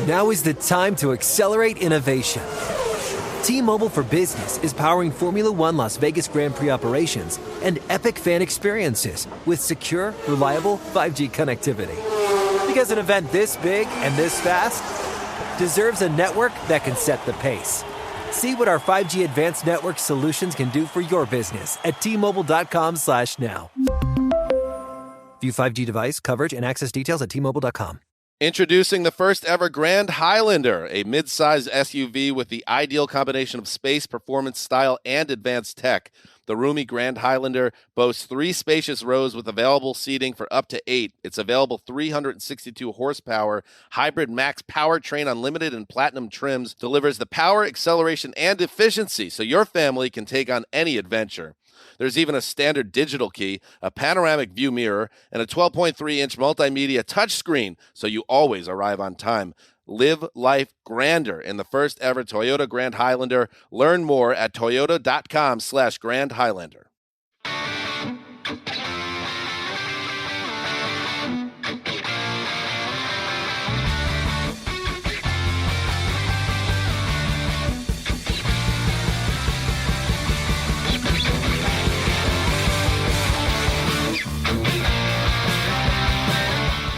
Now is the time to accelerate innovation. T-Mobile for Business is powering Formula One Las Vegas Grand Prix operations and epic fan experiences with secure, reliable 5G connectivity. Because an event this big and this fast deserves a network that can set the pace. See what our 5G advanced network solutions can do for your business at T-Mobile.com/now. View 5G device coverage and access details at T-Mobile.com. Introducing the first ever Grand Highlander, a mid-sized SUV with the ideal combination of space, performance, style, and advanced tech. The roomy Grand Highlander boasts 3 spacious rows with available seating for up to 8. Its available 362 horsepower hybrid max powertrain unlimited and platinum trims delivers the power, acceleration, and efficiency so your family can take on any adventure. There's even a standard digital key, a panoramic view mirror, and a 12.3-inch multimedia touchscreen, so you always arrive on time. Live life grander in the first ever Toyota Grand Highlander. Learn more at toyota.com/Grand Highlander.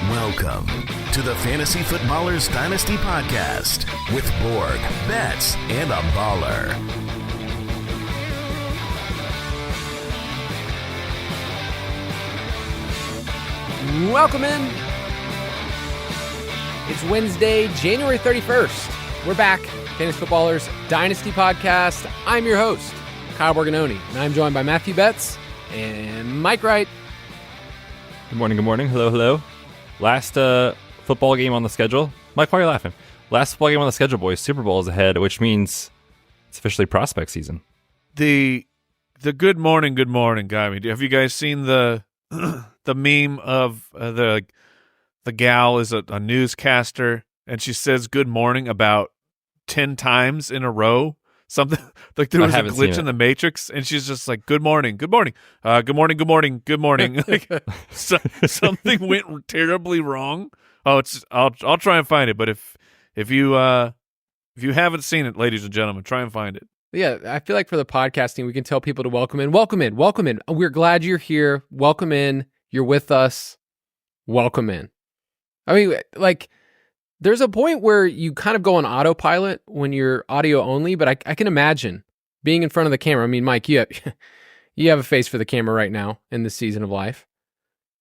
Welcome to the Fantasy Footballers Dynasty Podcast with Borg, Betz, and a baller. Welcome in. It's Wednesday, January 31st. We're back. Fantasy Footballers Dynasty Podcast. I'm your host, Kyle Borganoni, and I'm joined by Matthew Betz and Mike Wright. Good morning, hello. Last football game on the schedule. Mike, why are you laughing? Last football game on the schedule, boys. Super Bowl is ahead, which means it's officially prospect season. The good morning guy. I mean, have you guys seen the meme of the gal is a newscaster and she says good morning about 10 times in a row? Something like there was a glitch in the Matrix, and she's just like, "Good morning, good morning, good morning, good morning, good morning." Like, something went terribly wrong. Oh, I'll try and find it. But if you haven't seen it, ladies and gentlemen, try and find it. Yeah, I feel like for the podcasting, we can tell people to welcome in. We're glad you're here. Welcome in. You're with us. Welcome in. I mean, like, there's a point where you kind of go on autopilot when you're audio only, but I can imagine being in front of the camera. I mean, Mike, you have a face for the camera right now in this season of life.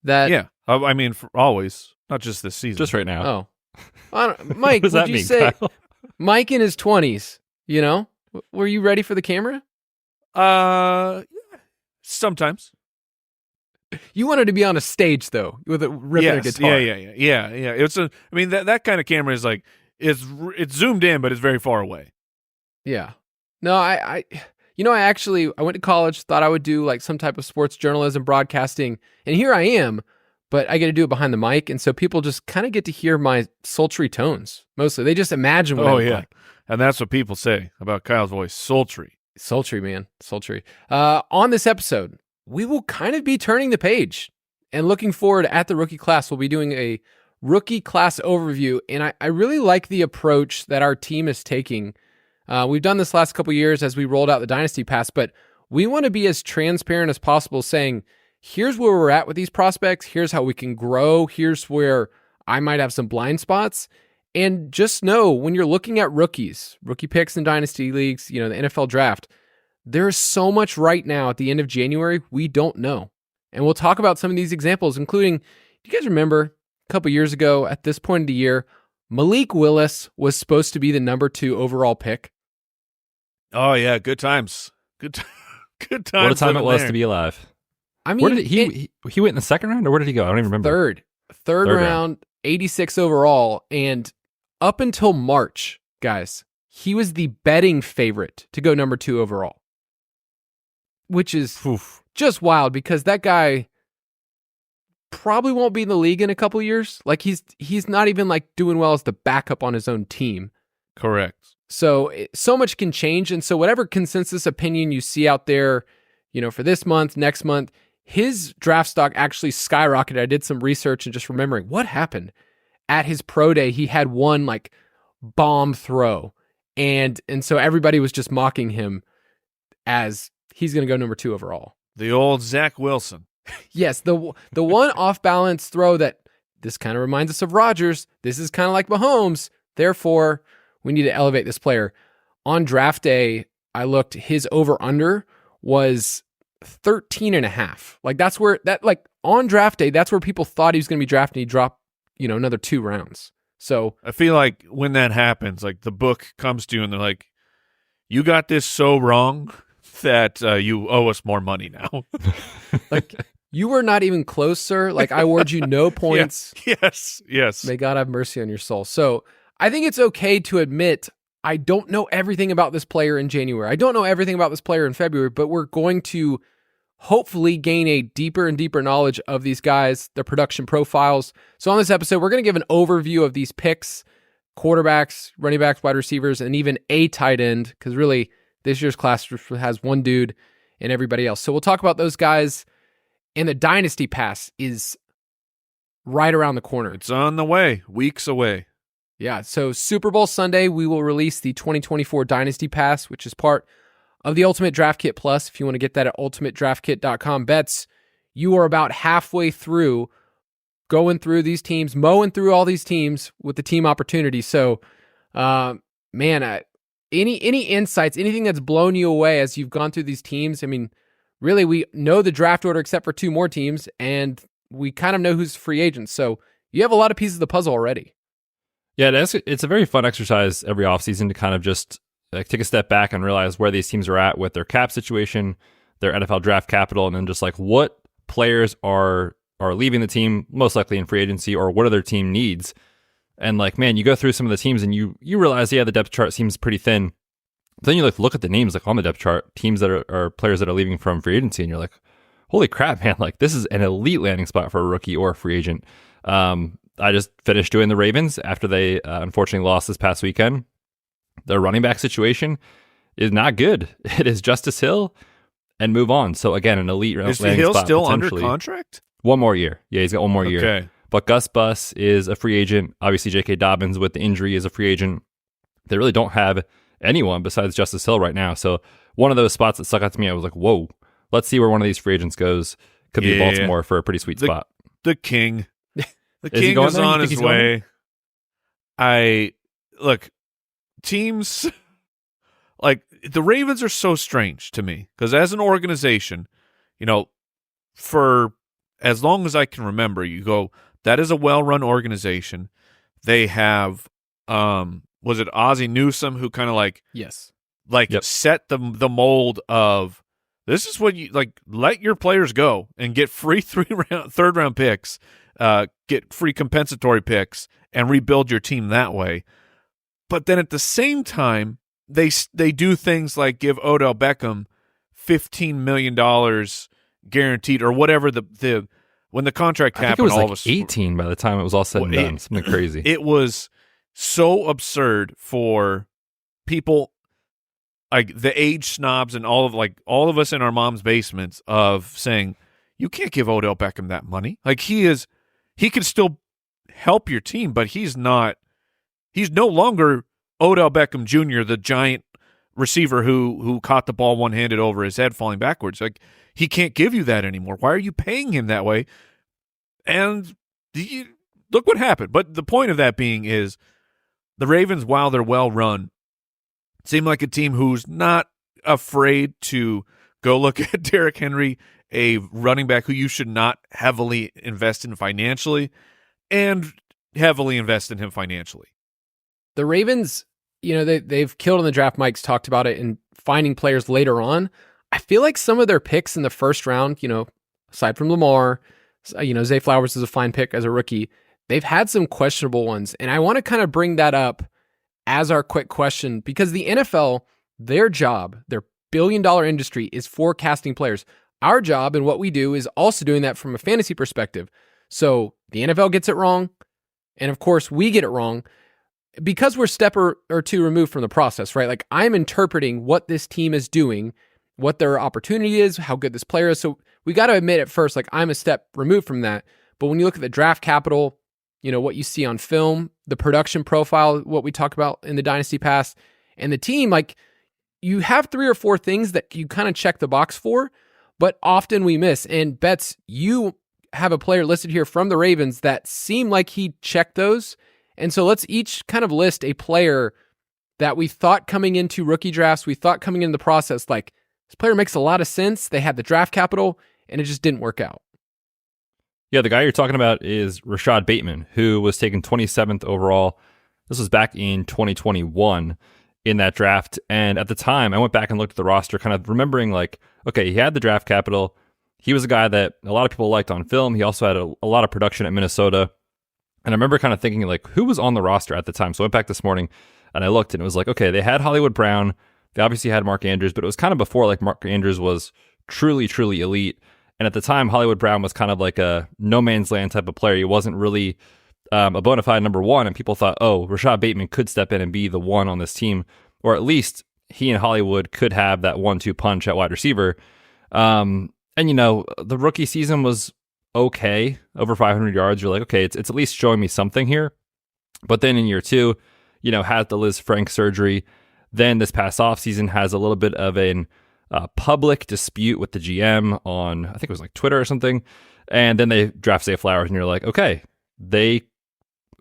Yeah, I mean, for always, not just this season. Just right now. Oh, Mike, what does would that you mean, say Kyle? Mike in his 20s? You know, were you ready for the camera? Sometimes. You wanted to be on a stage though, with a ripping a guitar. Yeah. It's I mean that kind of camera is like it's zoomed in, but it's very far away. Yeah. No, I went to college, thought I would do like some type of sports journalism, broadcasting, and here I am, but I get to do it behind the mic, and so people just kind of get to hear my sultry tones. Mostly, they just imagine what I look like. And that's what people say about Kyle's voice, sultry, man, sultry. On this episode, we will kind of be turning the page and looking forward at the rookie class. We'll be doing a rookie class overview, and I really like the approach that our team is taking. We've done this last couple years as we rolled out the Dynasty Pass, but we want to be as transparent as possible, saying, here's where we're at with these prospects, here's how we can grow, here's where I might have some blind spots. And just know, when you're looking at rookie picks in Dynasty leagues, the NFL draft, there's so much right now at the end of January we don't know. And we'll talk about some of these examples, including, do you guys remember a couple years ago at this point of the year, Malik Willis was supposed to be the number 2 overall pick? Oh, yeah, good times. Good times. What a time it was to be alive. I mean, where did he went in the second round, or where did he go? I don't even remember. Third round, 86 overall, and up until March, guys, he was the betting favorite to go number 2 overall. Which is just wild, because that guy probably won't be in the league in a couple years. Like, he's not even like doing well as the backup on his own team. Correct. So much can change. And so whatever consensus opinion you see out there, for this month, next month, his draft stock actually skyrocketed. I did some research and just remembering what happened at his pro day. He had one like bomb throw. And so everybody was just mocking him as he's going to go number 2 overall. The old Zach Wilson. Yes, the one off-balance throw that this kind of reminds us of Rodgers. This is kind of like Mahomes. Therefore, we need to elevate this player. On draft day, I looked, his over-under was 13.5. Like that's where on draft day, that's where people thought he was going to be drafted. He dropped, another 2 rounds. So I feel like when that happens, like the book comes to you and they're like, you got this so wrong that you owe us more money now. like you were not even close, sir. Like I award you no points. Yes. May God have mercy on your soul. So I think it's okay to admit I don't know everything about this player in January. I don't know everything about this player in February, but we're going to hopefully gain a deeper and deeper knowledge of these guys, their production profiles. So on this episode, we're going to give an overview of these picks, quarterbacks, running backs, wide receivers, and even a tight end, because really this year's class has one dude and everybody else. So we'll talk about those guys, and the Dynasty Pass is right around the corner. It's on the way, weeks away. Yeah, so Super Bowl Sunday, we will release the 2024 Dynasty Pass, which is part of the Ultimate Draft Kit Plus. If you want to get that at ultimatedraftkit.com. Betz, you are about halfway through going through these teams, mowing through all these teams with the team opportunity. So, any insights, anything that's blown you away as you've gone through these teams? I mean, really, we know the draft order except for 2 more teams, and we kind of know who's free agents. So you have a lot of pieces of the puzzle already. Yeah, it's a very fun exercise every offseason to kind of just take a step back and realize where these teams are at with their cap situation, their NFL draft capital, and then just like what players are leaving the team, most likely in free agency, or what other team needs. And like, man, you go through some of the teams and you realize, yeah, the depth chart seems pretty thin. But then you look at the names like on the depth chart, teams that are players that are leaving from free agency, and you're like, holy crap, man, like this is an elite landing spot for a rookie or a free agent. I just finished doing the Ravens after they unfortunately lost this past weekend. Their running back situation is not good. It is Justice Hill and move on. So again, an elite landing spot. Is Hill still under contract? 1 more year. Yeah, he's got 1 more year. Okay. But Gus Bus is a free agent. Obviously, J.K. Dobbins with the injury is a free agent. They really don't have anyone besides Justice Hill right now. So one of those spots that stuck out to me, I was like, whoa, let's see where one of these free agents goes. Could be Baltimore for a pretty sweet spot. The King. The King is on his way. Look, teams like the Ravens are so strange to me because as an organization, for as long as I can remember, you go, that is a well-run organization. They have, was it Ozzie Newsome who kind of set the mold of this is what you like. Let your players go and get free third-round picks. Get free compensatory picks and rebuild your team that way. But then at the same time, they do things like give Odell Beckham $15 million guaranteed or whatever the when the contract happened. I think it was 18 by the time it was all said and done. Something crazy. It was so absurd for people like the age snobs and all of us in our mom's basements of saying, you can't give Odell Beckham that money. Like he can still help your team, but he's no longer Odell Beckham Jr., the giant receiver who caught the ball one-handed over his head falling backwards. Like, he can't give you that anymore. Why are you paying him that way? And look what happened. But the point of that being is the Ravens, while they're well-run, seem like a team who's not afraid to go look at Derrick Henry, a running back who you should not heavily invest in financially, and heavily invest in him financially. The Ravens, they've killed in the draft. Mike's talked about it in finding players later on. I feel like some of their picks in the first round, aside from Lamar, Zay Flowers is a fine pick as a rookie. They've had some questionable ones. And I want to kind of bring that up as our quick question because the NFL, their job, their billion-dollar industry is forecasting players. Our job and what we do is also doing that from a fantasy perspective. So the NFL gets it wrong, and of course we get it wrong because we're a step or 2 removed from the process, right? Like I'm interpreting what this team is doing, what their opportunity is, how good this player is. So we got to admit at first, like I'm a step removed from that. But when you look at the draft capital, what you see on film, the production profile, what we talk about in the Dynasty Pass, and the team, like you have 3 or 4 things that you kind of check the box for, but often we miss. And Betz, you have a player listed here from the Ravens that seemed like he checked those. And so let's each kind of list a player that we thought coming into rookie drafts, we thought coming into the process, like this player makes a lot of sense. They had the draft capital and it just didn't work out. Yeah, the guy you're talking about is Rashad Bateman, who was taken 27th overall. This was back in 2021 in that draft. And at the time, I went back and looked at the roster, kind of remembering like, okay, he had the draft capital. He was a guy that a lot of people liked on film. He also had a lot of production at Minnesota. And I remember kind of thinking like, who was on the roster at the time? So I went back this morning and I looked and it was like, okay, they had Hollywood Brown. They obviously had Mark Andrews, but it was kind of before like Mark Andrews was truly, truly elite. And at the time, Hollywood Brown was kind of like a no man's land type of player. He wasn't really a bona fide number one. And people thought, oh, Rashad Bateman could step in and be the one on this team. Or at least he and Hollywood could have that 1-2 punch at wide receiver. And, the rookie season was okay, over 500 yards. You're like, okay, it's at least showing me something here. But then in year 2, had the Liz Frank surgery. Then this past offseason has a little bit of an public dispute with the GM on, I think it was like Twitter or something. And then they draft Zay Flowers, and you're like, okay, they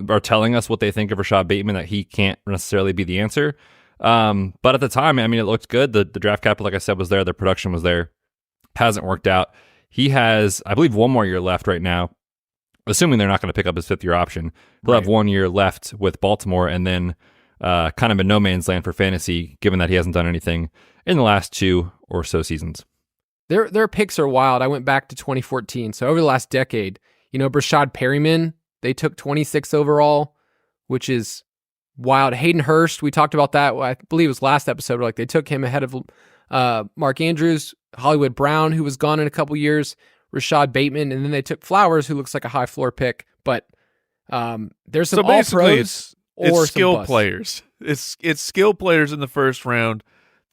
are telling us what they think of Rashad Bateman, that he can't necessarily be the answer. But at the time, I mean, it looked good. The draft capital, like I said, was there. The production was there. Hasn't worked out. He has, I believe, 1 more year left right now, assuming they're not going to pick up his 5th-year option. He'll have 1 year left with Baltimore, and then kind of in no man's land for fantasy, given that he hasn't done anything in the last 2 or so seasons. Their picks are wild. I went back to 2014. So over the last decade, Brashad Perryman, they took 26 overall, which is wild. Hayden Hurst, we talked about that. I believe it was last episode. Like they took him ahead of Mark Andrews, Hollywood Brown, who was gone in a couple years, Rashad Bateman, and then they took Flowers, who looks like a high floor pick. But there's some all pros or skill players. It's skill players in the first round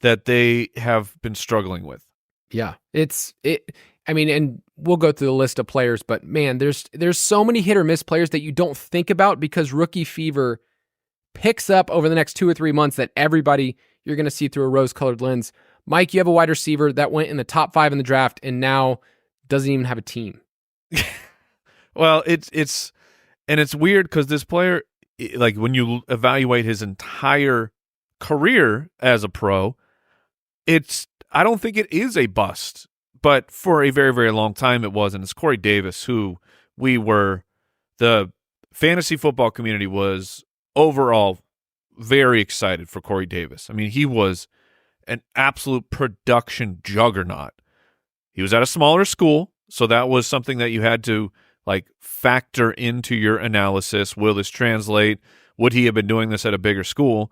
that they have been struggling with. Yeah, and we'll go through the list of players, but man, there's so many hit or miss players that you don't think about because rookie fever picks up over the next 2 or 3 months that everybody you're going to see through a rose-colored lens. Mike, you have a wide receiver that went in the top 5 in the draft and now doesn't even have a team. Well, it's weird because this player, like when you evaluate his entire career as a pro, I don't think it is a bust, but for a very, very long time it was, and it's Corey Davis, who the fantasy football community was overall very excited for Corey Davis. I mean, he was an absolute production juggernaut. He was at a smaller school, so that was something that you had to like factor into your analysis. Will this translate? Would he have been doing this at a bigger school?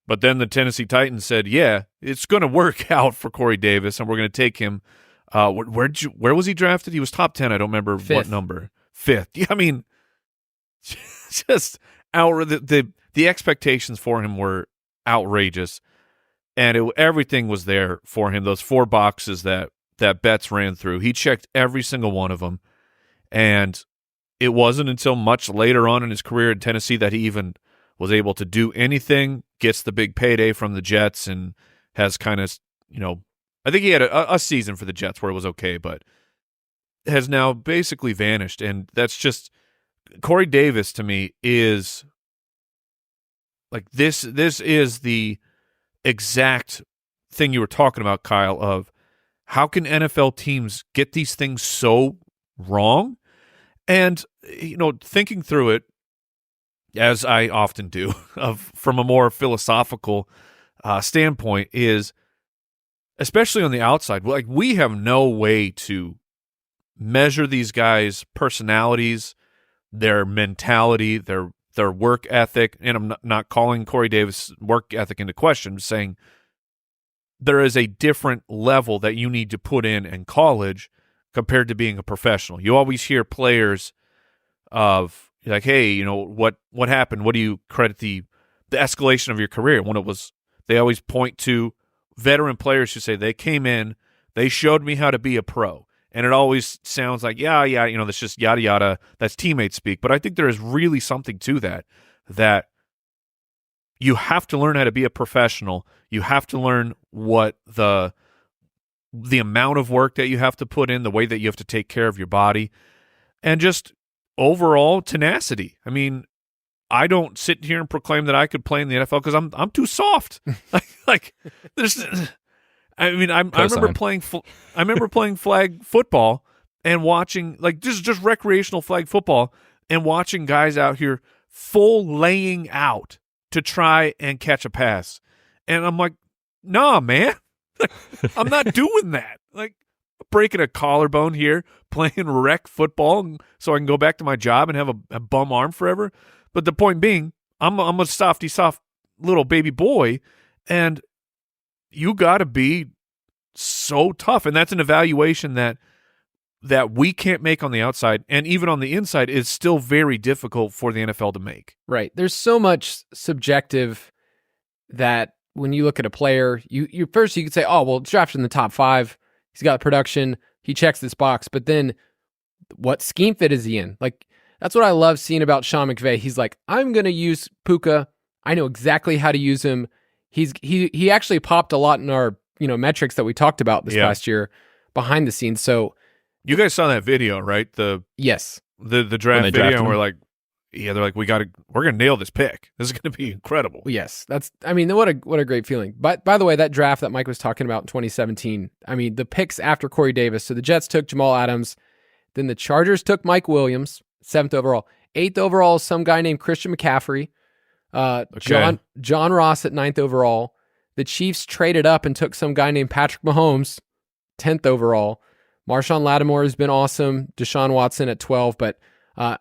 But then the Tennessee Titans said, yeah, it's going to work out for Corey Davis, and we're going to take him. Where was he drafted? He was top 10. I don't remember 5th. What number. 5th. Yeah, I mean, just the expectations for him were outrageous, and everything was there for him. Those 4 boxes that Betz ran through, he checked every single one of them, and it wasn't until much later on in his career in Tennessee that he even was able to do anything, gets the big payday from the Jets, and has kind of, I think he had a season for the Jets where it was okay, but has now basically vanished. And that's just, Corey Davis to me is like this is the exact thing you were talking about, Kyle, of how can NFL teams get these things so wrong? And, thinking through it, as I often do, from a more philosophical standpoint, is especially on the outside, like we have no way to measure these guys' personalities, their mentality, their work ethic. And I'm not calling Corey Davis' work ethic into question. I'm saying there is a different level that you need to put in college compared to being a professional. You always hear players of like, hey, what happened? What do you credit the escalation of your career? When it was, they always point to veteran players who say they came in, they showed me how to be a pro, And it always sounds like, yeah, that's just yada, yada. That's teammate speak. But I think there is really something to that you have to learn how to be a professional. You have to learn what the amount of work that you have to put in, the way that you have to take care of your body, and just overall tenacity. I mean, I don't sit here and proclaim that I could play in the NFL because I'm too soft. like there's, I mean, I remember playing flag football and watching like just recreational flag football and watching guys out here full laying out to try and catch a pass, and I'm like, nah, man, I'm not doing that. Like breaking a collarbone here, playing rec football, so I can go back to my job and have a bum arm forever. But the point being, I'm a soft little baby boy, and you got to be so tough. And that's an evaluation that we can't make on the outside, and even on the inside is still very difficult for the NFL to make. Right. There's so much subjective that when you look at a player, you first you could say, oh, well, drafted in the top 5. He's got production. He checks this box. But then what scheme fit is he in? Like, that's what I love seeing about Sean McVay. He's like, I'm going to use Puka. I know exactly how to use him. He actually popped a lot in our metrics that we talked about this past year behind the scenes. So you guys saw that video, right? Yes. The draft video, and we're like, they're like, we're gonna nail this pick. This is gonna be incredible. Yes, what a great feeling. But by the way, that draft that Mike was talking about in 2017, I mean, the picks after Corey Davis. So the Jets took Jamal Adams, then the Chargers took Mike Williams, 7th overall. 8th overall is some guy named Christian McCaffrey. John Ross at 9th overall. The Chiefs traded up and took some guy named Patrick Mahomes, 10th overall. Marshawn Lattimore has been awesome. Deshaun Watson at 12, but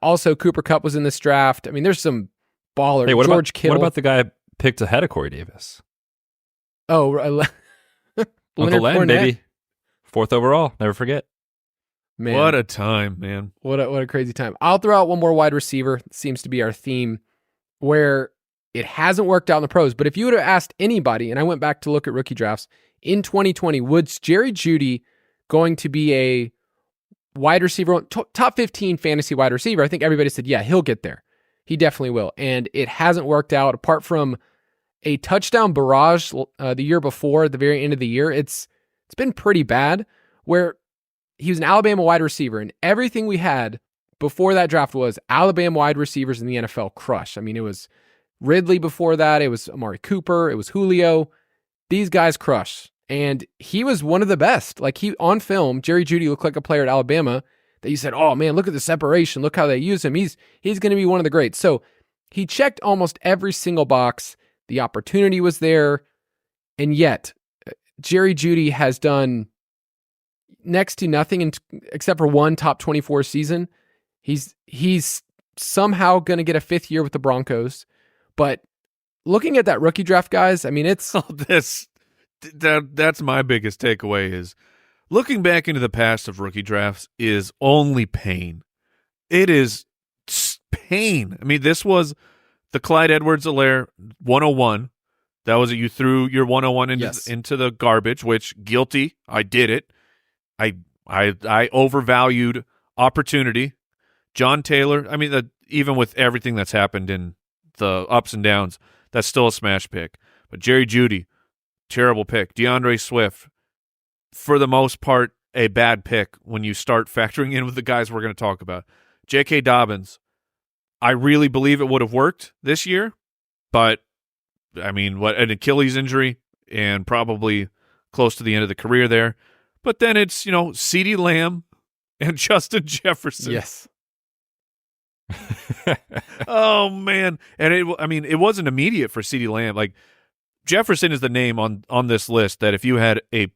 also Cooper Kupp was in this draft. I mean, there's some ballers. Hey, George Kittle. What about the guy picked ahead of Corey Davis? Oh, Uncle Len, baby. 4th overall. Never forget. Man, what a time, man. What a crazy time. I'll throw out one more wide receiver. It seems to be our theme, where it hasn't worked out in the pros. But if you would have asked anybody, and I went back to look at rookie drafts, in 2020, would Jerry Jeudy going to be a wide receiver, top 15 fantasy wide receiver? I think everybody said, yeah, he'll get there. He definitely will. And it hasn't worked out. Apart from a touchdown barrage the year before, at the very end of the year, it's been pretty bad, where he was an Alabama wide receiver, and everything we had before that draft was Alabama wide receivers in the NFL crush. I mean, it was Ridley before that. It was Amari Cooper. It was Julio. These guys crush. And he was one of the best. Like, on film, Jerry Jeudy looked like a player at Alabama that you said, oh man, look at the separation. Look how they use him. He's going to be one of the greats. So he checked almost every single box. The opportunity was there. And yet Jerry Jeudy has done next to nothing except for one top 24 season. He's somehow going to get a 5th year with the Broncos. But looking at that rookie draft, guys, I mean, it's that's my biggest takeaway is looking back into the past of rookie drafts is only pain. It is pain. I mean, this was the Clyde Edwards-Helaire 101. That was it. You threw your 101 into the garbage, which guilty. I did it. I overvalued opportunity. John Taylor, I mean, even with everything that's happened in the ups and downs, that's still a smash pick. But Jerry Jeudy, terrible pick. DeAndre Swift, for the most part, a bad pick when you start factoring in with the guys we're going to talk about. J.K. Dobbins, I really believe it would have worked this year, but, I mean, an Achilles injury and probably close to the end of the career there. But then it's, CeeDee Lamb and Justin Jefferson. Yes. Oh, man. And it wasn't immediate for CeeDee Lamb. Like, Jefferson is the name on this list that if you had a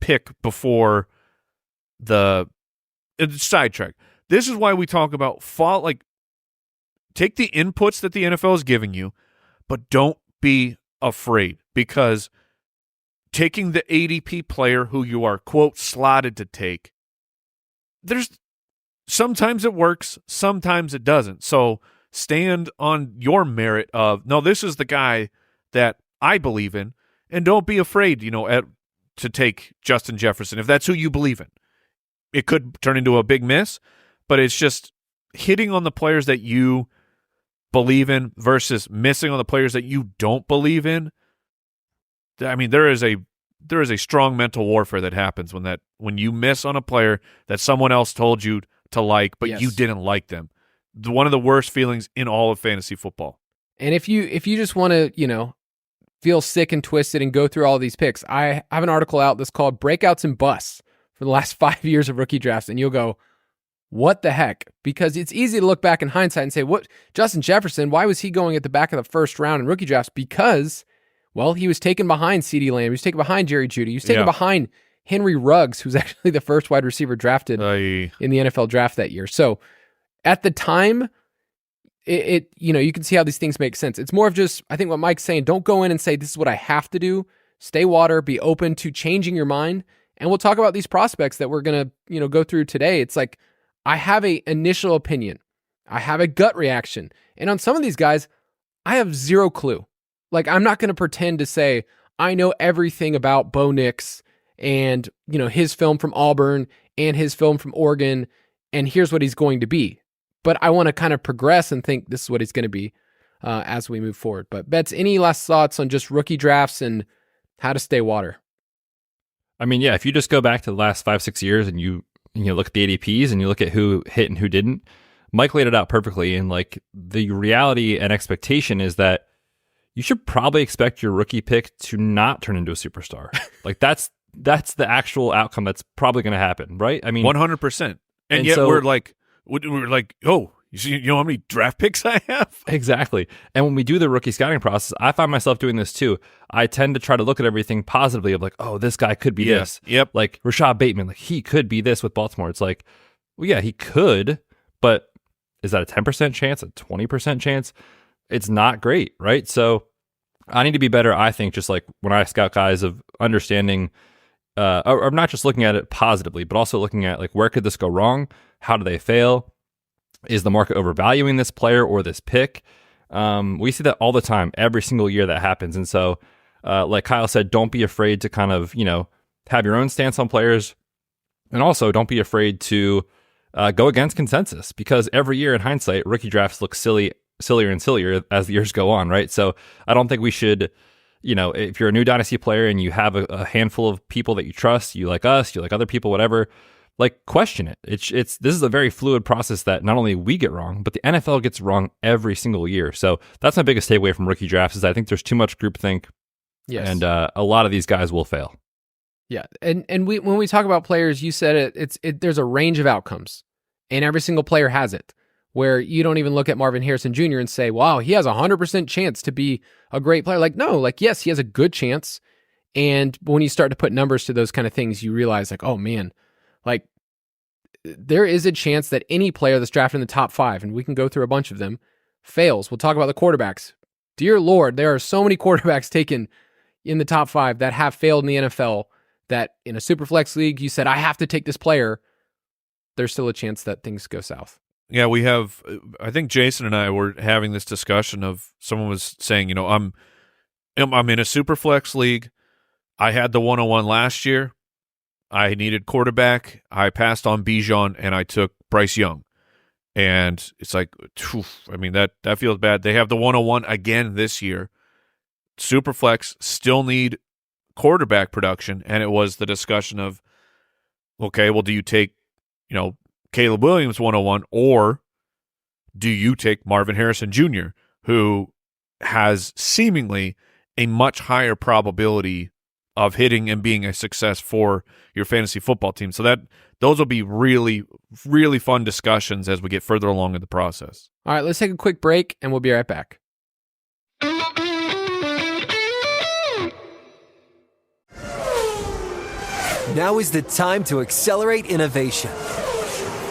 pick before sidetrack. This is why we talk about take the inputs that the NFL is giving you, but don't be afraid, because taking the ADP player who you are, quote, slotted to take, sometimes it works, sometimes it doesn't. So stand on your merit of, no, this is the guy that I believe in, and don't be afraid, to take Justin Jefferson if that's who you believe in. it could turn into a big miss, but it's just hitting on the players that you believe in versus missing on the players that you don't believe in. I mean, there is a strong mental warfare that happens when you miss on a player that someone else told you to like, but you didn't like them. One of the worst feelings in all of fantasy football. And if you just want to, feel sick and twisted and go through all these picks, I have an article out that's called Breakouts and Busts for the last 5 years of rookie drafts, and you'll go, what the heck? Because it's easy to look back in hindsight and say, what, Justin Jefferson, why was he going at the back of the first round in rookie drafts? Because, well, he was taken behind CeeDee Lamb, he was taken behind Jerry Jeudy, he was taken behind Henry Ruggs, who's actually the first wide receiver drafted in the NFL draft that year. So at the time, you can see how these things make sense. It's more of just, I think what Mike's saying, don't go in and say, this is what I have to do. Stay water, be open to changing your mind. And we'll talk about these prospects that we're going to, go through today. It's like, I have a initial opinion. I have a gut reaction. And on some of these guys, I have zero clue. Like, I'm not going to pretend to say, I know everything about Bo Nix and, his film from Auburn and his film from Oregon, and here's what he's going to be. But I want to kind of progress and think this is what he's going to be as we move forward. But Betz, any last thoughts on just rookie drafts and how to stay water? I mean, yeah, if you just go back to the last 5-6 years and you look at the ADPs and you look at who hit and who didn't, Mike laid it out perfectly. And like the reality and expectation is that you should probably expect your rookie pick to not turn into a superstar. Like that's the actual outcome that's probably going to happen, right? I mean, 100%. And yet we're like, oh, you know how many draft picks I have? Exactly. And when we do the rookie scouting process, I find myself doing this too. I tend to try to look at everything positively of like, oh, this guy could be this. Yep. Like Rashad Bateman, like he could be this with Baltimore. It's like, well, yeah, he could, but is that a 10% chance, a 20% chance? It's not great, right? So I need to be better, I think, just like when I scout guys, of understanding, or not just looking at it positively, but also looking at like, where could this go wrong? How do they fail? Is the market overvaluing this player or this pick? We see that all the time, every single year that happens. And so, like Kyle said, don't be afraid to kind of, have your own stance on players. And also don't be afraid to go against consensus, because every year in hindsight, rookie drafts look sillier and sillier as the years go on, right? So I don't think we should, if you're a new Dynasty player and you have a handful of people that you trust, you like us, you like other people, whatever, like question it. This is a very fluid process that not only we get wrong, but the NFL gets wrong every single year. So that's my biggest takeaway from rookie drafts, is I think there's too much groupthink. Yes. And a lot of these guys will fail. Yeah. And when we talk about players, you said there's a range of outcomes, and every single player has it, where you don't even look at Marvin Harrison Jr. and say, wow, he has a 100% chance to be a great player. Like, no, like, yes, he has a good chance. And when you start to put numbers to those kind of things, you realize like, oh man, like there is a chance that any player that's drafted in the top 5, and we can go through a bunch of them, fails. We'll talk about the quarterbacks. Dear Lord, there are so many quarterbacks taken in the top 5 that have failed in the NFL, that in a super flex league, you said, I have to take this player. There's still a chance that things go south. Yeah, we have, I think Jason and I were having this discussion of, someone was saying, I'm in a super flex league. I had the 101 last year. I needed quarterback. I passed on Bijan and I took Bryce Young. And it's like, I mean, that feels bad. They have the 101 again this year. Superflex still need quarterback production. And it was the discussion of, okay, well, do you take, Caleb Williams 101, or do you take Marvin Harrison Jr., who has seemingly a much higher probability of hitting and being a success for your fantasy football team? So those will be really, really fun discussions as we get further along in the process. All right, let's take a quick break and we'll be right back. Now is the time to accelerate innovation.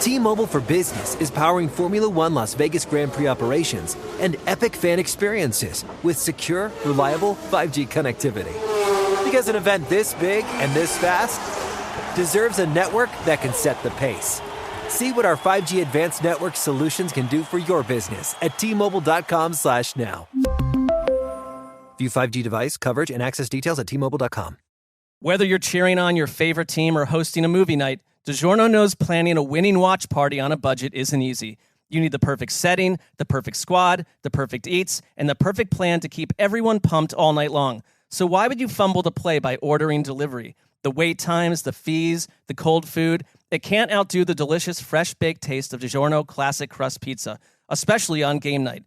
T-Mobile for Business is powering Formula One Las Vegas Grand Prix operations and epic fan experiences with secure, reliable 5G connectivity. Because an event this big and this fast deserves a network that can set the pace. See what our 5G advanced network solutions can do for your business at T-Mobile.com/now. View 5G device coverage and access details at T-Mobile.com. Whether you're cheering on your favorite team or hosting a movie night, DiGiorno knows planning a winning watch party on a budget isn't easy. You need the perfect setting, the perfect squad, the perfect eats, and the perfect plan to keep everyone pumped all night long. So why would you fumble the play by ordering delivery? The wait times, the fees, the cold food, it can't outdo the delicious fresh-baked taste of DiGiorno Classic Crust Pizza, especially on game night.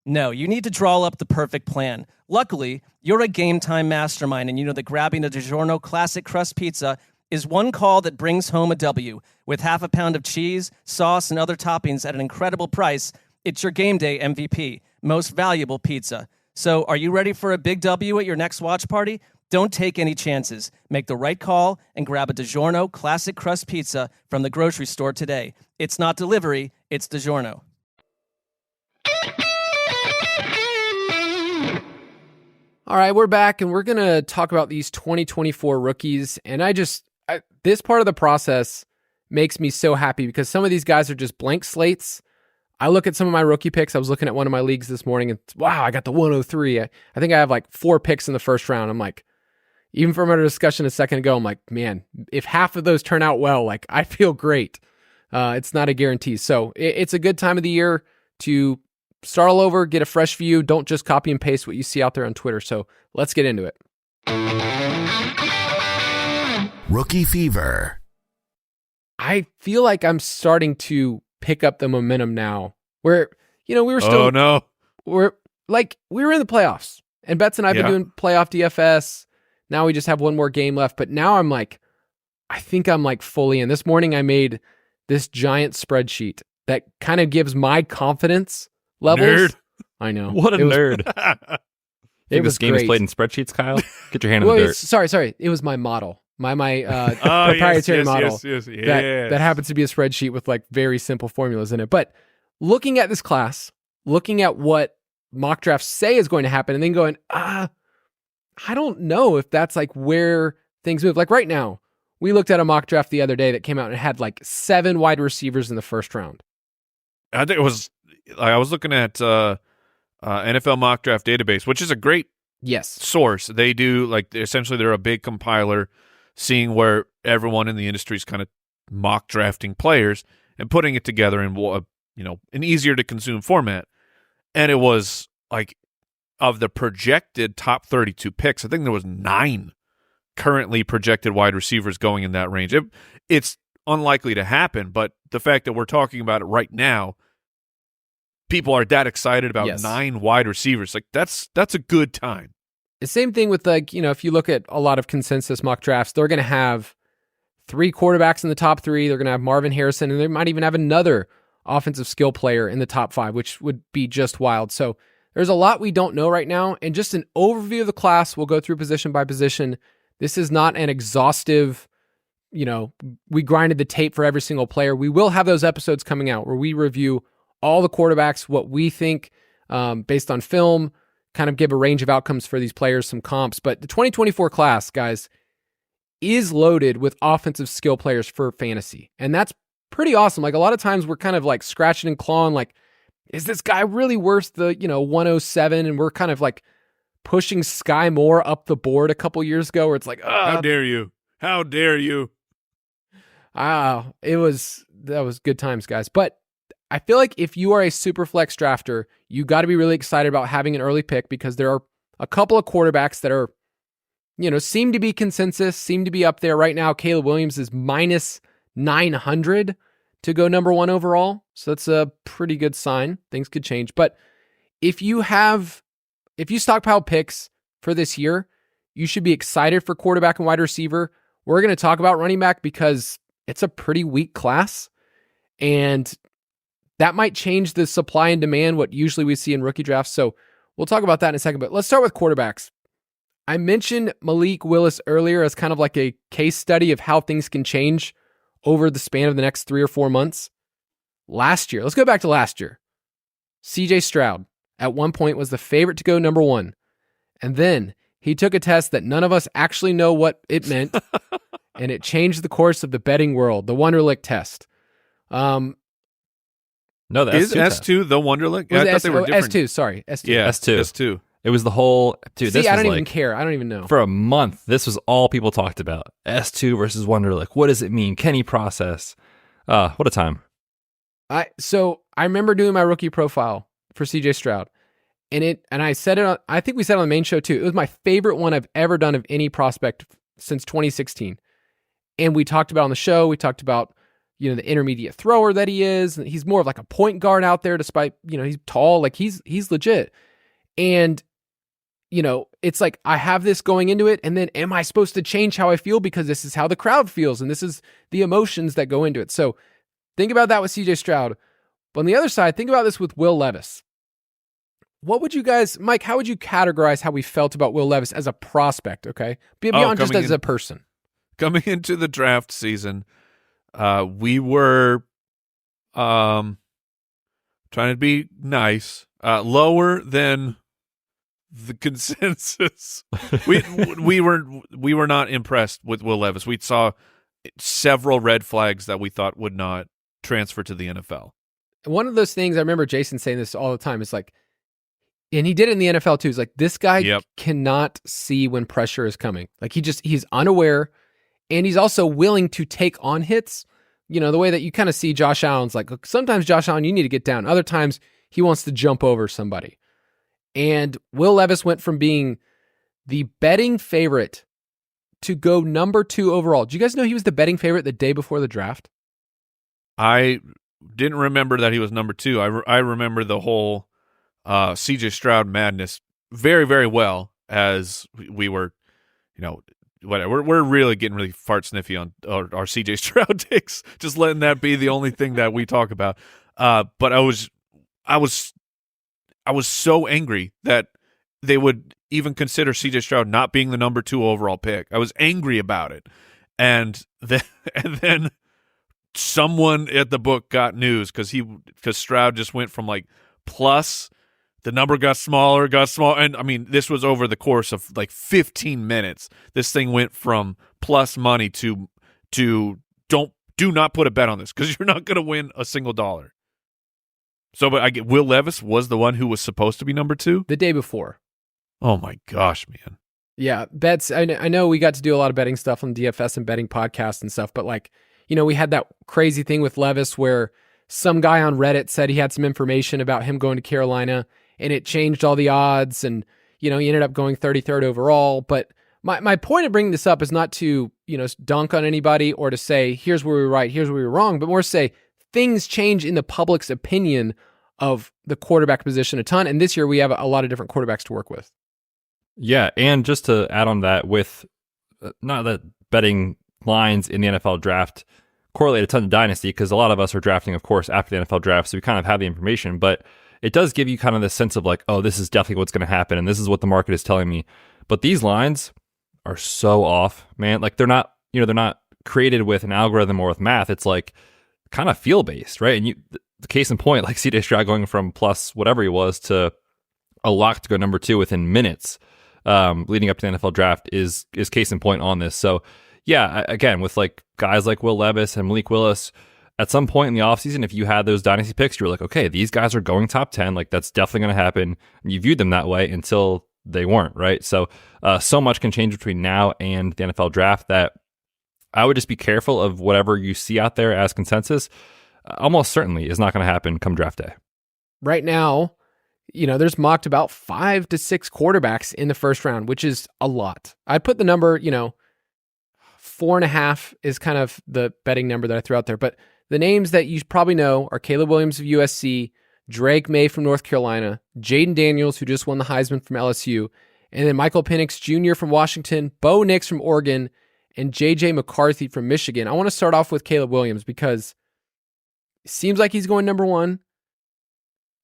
No, you need to draw up the perfect plan. Luckily, you're a game time mastermind, and you know that grabbing a DiGiorno Classic Crust Pizza is one call that brings home a W. With half a pound of cheese, sauce, and other toppings at an incredible price, it's your game day MVP, most valuable pizza. So are you ready for a big W at your next watch party? Don't take any chances. Make the right call and grab a DiGiorno Classic Crust Pizza from the grocery store today. It's not delivery, it's DiGiorno. All right, we're back, and we're going to talk about these 2024 rookies. And this part of the process makes me so happy because some of these guys are just blank slates. I look at some of my rookie picks. I was looking at one of my leagues this morning, and wow, I got the 103. I think I have like 4 picks in the first round. I'm like, even from our discussion a second ago, I'm like, man, if half of those turn out well, like I feel great. It's not a guarantee. So it's a good time of the year to start all over, get a fresh view. Don't just copy and paste what you see out there on Twitter. So let's get into it. Rookie Fever. I feel like I'm starting to pick up the momentum now where, we were still, we were in the playoffs, and Betz and I have been doing playoff DFS. Now we just have one more game left, but now I think I'm like fully in. This morning I made this giant spreadsheet that kind of gives my confidence levels. Nerd. I know. What a nerd. It was this game great. is played in spreadsheets, Kyle? Get your hand in the dirt. Sorry. It was my model. My proprietary model that happens to be a spreadsheet with like very simple formulas in it. But looking at this class, looking at what mock drafts say is going to happen, and then going, I don't know if that's like where things move. Like right now, we looked at a mock draft the other day that came out and had like 7 wide receivers in the first round. I think it was. I was looking at NFL Mock Draft Database, which is a great source. They do essentially they're a big compiler, seeing where everyone in the industry is kind of mock drafting players and putting it together in an easier to consume format. And it was like of the projected top 32 picks, I think there was 9 currently projected wide receivers going in that range. It's unlikely to happen, but the fact that we're talking about it right now, people are that excited about 9 wide receivers. Like that's a good time. The same thing with if you look at a lot of consensus mock drafts, they're going to have 3 quarterbacks in the top 3. They're going to have Marvin Harrison, and they might even have another offensive skill player in the top 5, which would be just wild. So there's a lot we don't know right now. And just an overview of the class, we'll go through position by position. This is not an exhaustive, we grinded the tape for every single player. We will have those episodes coming out where we review all the quarterbacks, what we think based on film, kind of give a range of outcomes for these players, some comps. But the 2024 class, guys, is loaded with offensive skill players for fantasy. And that's pretty awesome. Like a lot of times we're kind of like scratching and clawing, like, is this guy really worth the, 107? And we're kind of like pushing Sky Moore up the board a couple years ago where it's like, how dare you? How dare you? That was good times, guys. But I feel like if you are a super flex drafter, you got to be really excited about having an early pick because there are a couple of quarterbacks that are, seem to be consensus, seem to be up there right now. Caleb Williams is minus 900 to go number 1 overall. So that's a pretty good sign. Things could change. But if you stockpile picks for this year, you should be excited for quarterback and wide receiver. We're going to talk about running back because it's a pretty weak class. And that might change the supply and demand, what usually we see in rookie drafts. So we'll talk about that in a second, but let's start with quarterbacks. I mentioned Malik Willis earlier as kind of like a case study of how things can change over the span of the next 3 or 4 months. Last year, let's go back to last year. CJ Stroud at one point was the favorite to go number 1. And then he took a test that none of us actually know what it meant. And it changed the course of the betting world, the Wonderlic test. No, the is S2 S2 the Wonderlic? Yeah, I thought they were different. S2, sorry. S2. Yeah, S2. S2. It was the whole dude. See, this I was don't like, even care. I don't even know. For a month, this was all people talked about. S2 versus Wonder. Like, what does it mean? Can he process? What a time. So I remember doing my rookie profile for CJ Stroud, and I said it on, I think we said it on the main show too. It was my favorite one I've ever done of any prospect since 2016. And we talked about on the show, we talked about, the intermediate thrower that he is. And he's more of like a point guard out there, despite, he's tall, like he's legit. And, it's like, I have this going into it, and then am I supposed to change how I feel because this is how the crowd feels, and this is the emotions that go into it. So think about that with CJ Stroud. But on the other side, think about this with Will Levis. What would you guys, Mike, how would you categorize how we felt about Will Levis as a prospect, okay? Beyond just as a person. Coming into the draft season, we were trying to be nice, lower than the consensus. We were not impressed with Will Levis. We saw several red flags that we thought would not transfer to the NFL. One of those things, I remember Jason saying this all the time, is like, and he did it in the NFL too, is like, this guy cannot see when pressure is coming. Like he's unaware, and he's also willing to take on hits. The way that you kind of see Josh Allen's like, look, sometimes Josh Allen, you need to get down. Other times he wants to jump over somebody. And Will Levis went from being the betting favorite to go number 2 overall. Do you guys know he was the betting favorite the day before the draft? I didn't remember that he was number 2. I remember the whole CJ Stroud madness very, very well, as we were, whatever. We're really getting really fart sniffy on our CJ Stroud takes, just letting that be the only thing that we talk about. But I was so angry that they would even consider CJ Stroud not being the number 2 overall pick. I was angry about it. And then someone at the book got news because Stroud just went from like plus, the number got smaller. And I mean, this was over the course of like 15 minutes. This thing went from plus money to do not put a bet on this because you're not going to win a single dollar. So, but I get Will Levis was the one who was supposed to be number 2 the day before. Oh my gosh, man. Yeah, Betz. I know we got to do a lot of betting stuff on DFS and betting podcasts and stuff, but like, we had that crazy thing with Levis where some guy on Reddit said he had some information about him going to Carolina, and it changed all the odds, and he ended up going 33rd overall. But my point of bringing this up is not to dunk on anybody or to say here's where we were right, here's where we were wrong, but more say things change in the public's opinion of the quarterback position a ton. And this year we have a lot of different quarterbacks to work with. Yeah, and just to add on that, with not that betting lines in the NFL draft correlate a ton to Dynasty, because a lot of us are drafting, of course, after the NFL draft, so we kind of have the information, but it does give you kind of this sense of like, oh, this is definitely what's going to happen, and this is what the market is telling me. But these lines are so off, man. Like they're not created with an algorithm or with math. It's like kind of feel based, right? And the case in point, like CJ Stroud going from plus whatever he was to a lock to go number 2 within minutes, leading up to the NFL draft is case in point on this. So yeah, again, with like guys like Will Levis and Malik Willis, at some point in the offseason, if you had those dynasty picks, you were like, okay, these guys are going top 10, like that's definitely going to happen. And you viewed them that way until they weren't, right? So so much can change between now and the NFL draft that I would just be careful of whatever you see out there as consensus. Almost certainly is not going to happen come draft day. Right now, there's mocked about 5 to 6 quarterbacks in the first round, which is a lot. I'd put the number, 4.5 is kind of the betting number that I threw out there. But the names that you probably know are Caleb Williams of USC, Drake May from North Carolina, Jaden Daniels, who just won the Heisman from LSU, and then Michael Penix Jr. from Washington, Bo Nix from Oregon, and J.J. McCarthy from Michigan. I want to start off with Caleb Williams because it seems like he's going number 1.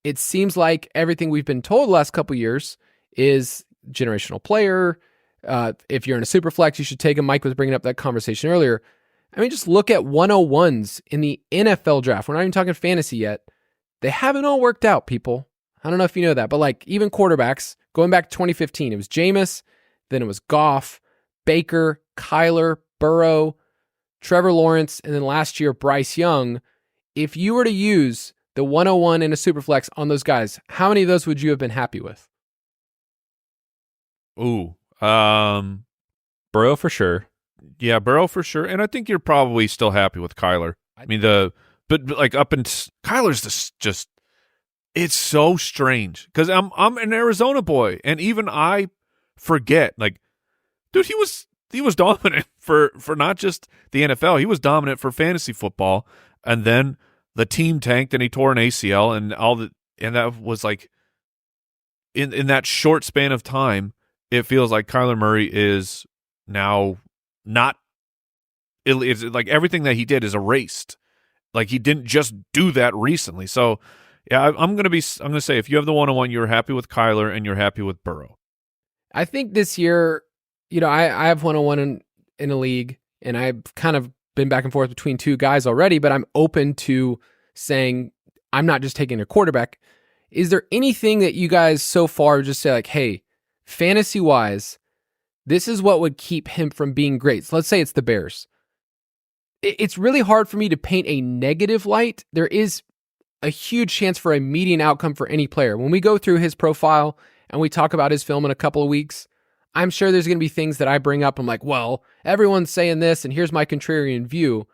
It seems like everything we've been told the last couple years is generational player. If you're in a super flex, you should take him. Mike was bringing up that conversation earlier. I mean, just look at 101s in the NFL draft. We're not even talking fantasy yet. They haven't all worked out, people. I don't know if you know that, but like even quarterbacks, going back to 2015, it was Jameis, then it was Goff, Baker, Kyler, Burrow, Trevor Lawrence, and then last year, Bryce Young. If you were to use the 101 in a superflex on those guys, how many of those would you have been happy with? Ooh. Burrow for sure. Yeah, Burrow for sure. And I think you're probably still happy with Kyler. I mean, but like Kyler's just it's so strange because I'm an Arizona boy, and even I forget, like, dude, he was dominant for not just the NFL. He was dominant for fantasy football, and then the team tanked and he tore an ACL and that was like in that short span of time, it feels like Kyler Murray is now not. It's like everything that he did is erased. Like he didn't just do that recently. So yeah, I'm gonna say if you have the 101, you're happy with Kyler and you're happy with Burrow. I think this year, I have 101 in a league, and I've kind of been back and forth between two guys already, but I'm open to saying I'm not just taking a quarterback. Is there anything that you guys so far just say like, hey, fantasy-wise, this is what would keep him from being great? So let's say it's the Bears. It's really hard for me to paint a negative light. There is a huge chance for a median outcome for any player. When we go through his profile and we talk about his film in a couple of weeks, I'm sure there's going to be things that I bring up. I'm like, well, everyone's saying this, and here's my contrarian view.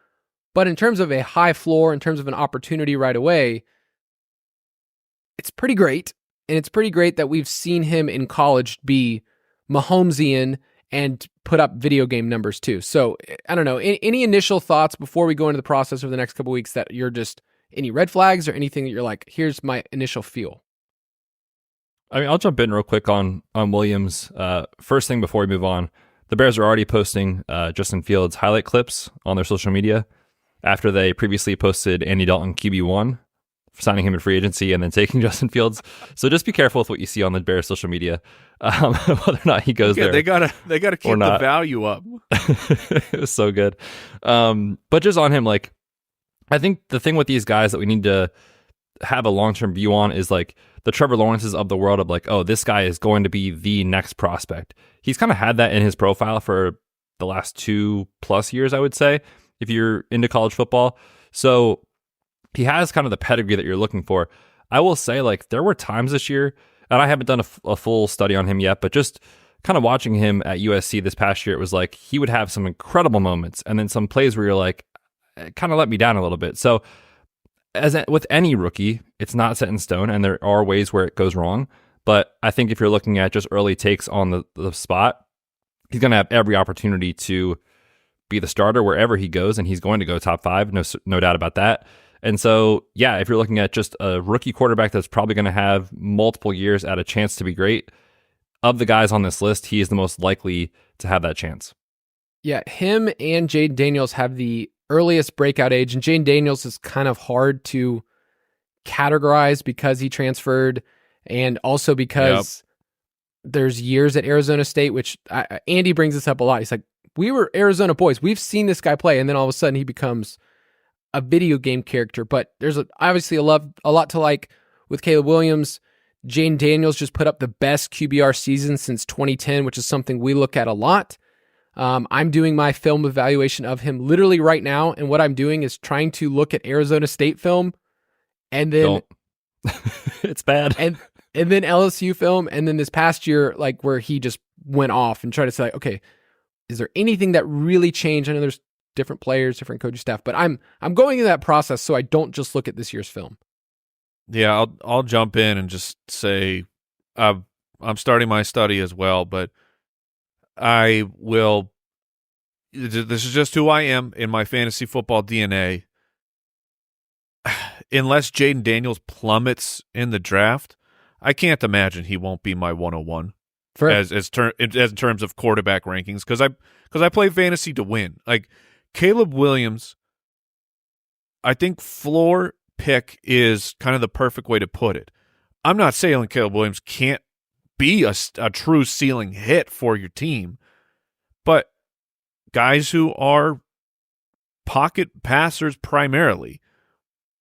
But in terms of a high floor, in terms of an opportunity right away, it's pretty great. And it's pretty great that we've seen him in college be Mahomesian and put up video game numbers too. So I don't know, any initial thoughts before we go into the process over the next couple of weeks that you're just, any red flags or anything that you're like, here's my initial feel? I mean, I'll jump in real quick on Williams. First thing before we move on, the Bears are already posting Justin Fields highlight clips on their social media after they previously posted Andy Dalton QB1, signing him in free agency and then taking Justin Fields. So just be careful with what you see on the Bears social media, whether or not he goes there. They gotta keep the value up. It was so good. But just on him, like, I think the thing with these guys that we need to have a long-term view on is like the Trevor Lawrences of the world of like, oh, this guy is going to be the next prospect. He's kind of had that in his profile for the last 2+ years, I would say, if you're into college football. So he has kind of the pedigree that you're looking for. I will say, like, there were times this year, and I haven't done a full study on him yet, but just kind of watching him at USC this past year, it was like he would have some incredible moments and then some plays where you're like, it kind of let me down a little bit. So with any rookie, it's not set in stone, and there are ways where it goes wrong. But I think if you're looking at just early takes on the spot, he's going to have every opportunity to be the starter wherever he goes, and he's going to go top 5, no doubt about that. And so, yeah, if you're looking at just a rookie quarterback that's probably going to have multiple years at a chance to be great, of the guys on this list, he is the most likely to have that chance. Yeah, him and Jaden Daniels have the earliest breakout age, and Jaden Daniels is kind of hard to categorize because he transferred, and also because there's years at Arizona State, which Andy brings this up a lot. He's like, we were Arizona boys. We've seen this guy play, and then all of a sudden he becomes a video game character. But there's obviously a lot to like with Caleb Williams. Jaden Daniels just put up the best QBR season since 2010, which is something we look at a lot. I'm doing my film evaluation of him literally right now, and what I'm doing is trying to look at Arizona State film, and then it's bad, and then LSU film, and then this past year, like where he just went off and tried to say, like, okay, is there anything that really changed? I know there's different players, different coaching staff, but I'm going through that process so I don't just look at this year's film. Yeah, I'll jump in and just say I'm starting my study as well, but I will. This is just who I am in my fantasy football DNA. Unless Jaden Daniels plummets in the draft, I can't imagine he won't be my 101 as in terms of quarterback rankings, because I play fantasy to win. Like Caleb Williams, I think floor pick is kind of the perfect way to put it. I'm not saying Caleb Williams can't be a true ceiling hit for your team, but guys who are pocket passers primarily,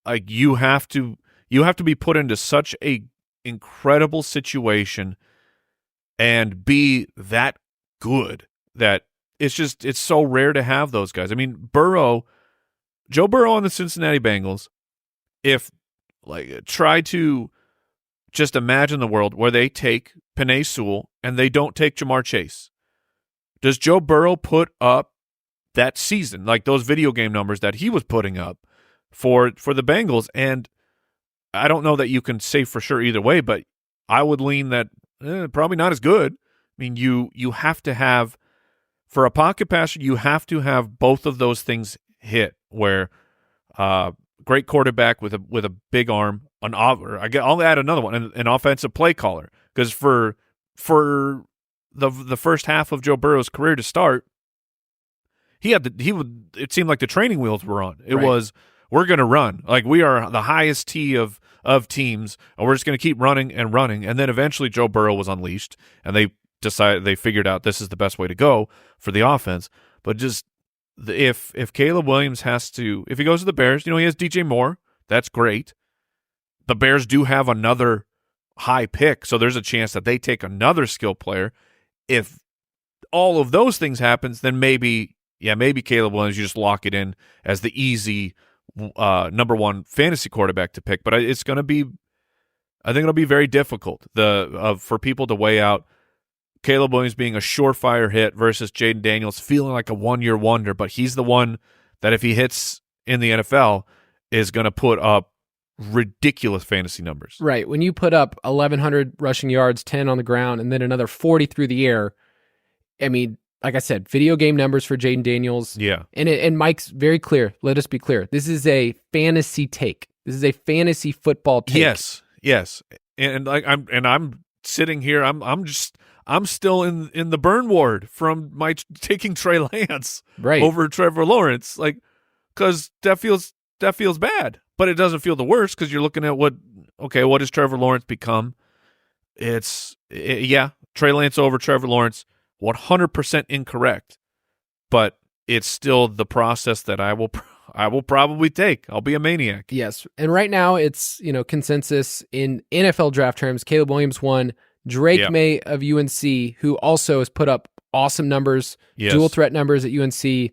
like you have to be put into such a incredible situation and be that good that it's so rare to have those guys. I mean, Joe Burrow on the Cincinnati Bengals, if like try to just imagine the world where they take Penei Sewell and they don't take Jamar Chase. Does Joe Burrow put up that season, like those video game numbers that he was putting up for the Bengals? And I don't know that you can say for sure either way, but I would lean that probably not as good. I mean, you have to have, for a pocket passer, you have to have both of those things hit, where great quarterback with a big arm, I'll add another one, an offensive play caller, because for the first half of Joe Burrow's career to start, it seemed like the training wheels were on. It was, we're going to run. Like, we are the highest tee of teams, and we're just going to keep running and running. And then eventually Joe Burrow was unleashed, and they figured out this is the best way to go for the offense. But just if Caleb Williams if he goes to the Bears, he has DJ Moore. That's great. The Bears do have another high pick, so there's a chance that they take another skill player. If all of those things happens, then maybe Caleb Williams, you just lock it in as the easy number one fantasy quarterback to pick. But I think it'll be very difficult for people to weigh out Caleb Williams being a surefire hit versus Jaden Daniels feeling like a one-year wonder. But he's the one that, if he hits in the NFL, is going to put up ridiculous fantasy numbers. Right. When you put up 1,100 rushing yards, 10 on the ground, and then another 40 through the air, I mean, like I said, video game numbers for Jaden Daniels. Yeah. And Mike's very clear. Let us be clear. This is a fantasy take. This is a fantasy football take. Yes. And I'm sitting here. I'm still in the burn ward from my taking Trey Lance over Trevor Lawrence, like, because that feels bad, but it doesn't feel the worst because you're looking at what has Trevor Lawrence become? Trey Lance over Trevor Lawrence, 100% incorrect, but it's still the process that I will probably take. I'll be a maniac. Yes, and right now it's consensus in NFL draft terms. Caleb Williams won. Drake May of UNC, who also has put up awesome numbers, dual threat numbers at UNC,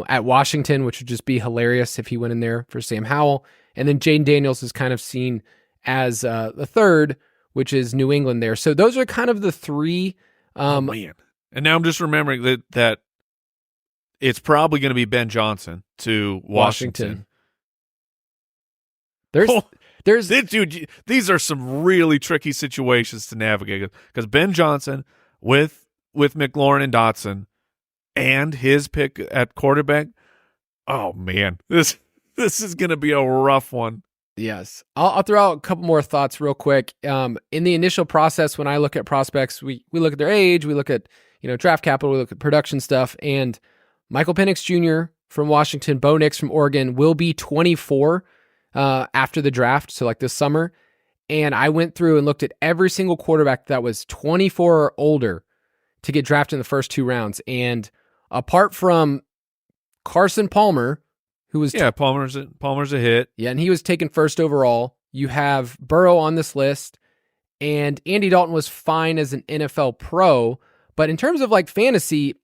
at Washington, which would just be hilarious if he went in there for Sam Howell. And then Jaden Daniels is kind of seen as the third, which is New England there. So those are kind of the three. Man. And now I'm just remembering that it's probably going to be Ben Johnson to Washington. Dude, these are some really tricky situations to navigate, because Ben Johnson with McLaurin and Dotson and his pick at quarterback. Oh man, this is going to be a rough one. Yes. I'll throw out a couple more thoughts real quick. In the initial process, when I look at prospects, we look at their age, we look at draft capital, we look at production stuff, and Michael Penix Jr. from Washington, Bo Nix from Oregon will be 24 after the draft, so like this summer. And I went through and looked at every single quarterback that was 24 or older to get drafted in the first two rounds. And apart from Carson Palmer, who was Palmer's a hit. Yeah, and he was taken first overall. You have Burrow on this list, and Andy Dalton was fine as an NFL pro, but in terms of like fantasy,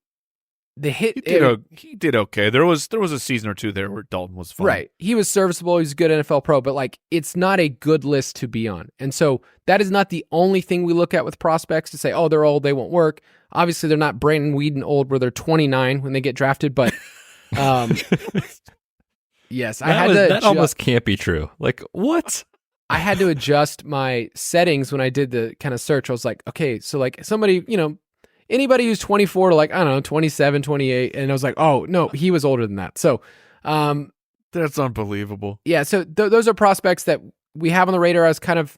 the hit he did okay. There was a season or two there where Dalton was fine. Right. He was serviceable, he's a good NFL pro, but like it's not a good list to be on. And so that is not the only thing we look at with prospects to say, oh, they're old, they won't work. Obviously, they're not Brandon Weeden old where they're 29 when they get drafted, but yes, that almost can't be true. Like, what? I had to adjust my settings when I did the kind of search. I was like, okay, so like somebody, anybody who's 24 to like, I don't know, 27, 28. And I was like, oh, no, he was older than that. So that's unbelievable. Yeah, so those are prospects that we have on the radar as kind of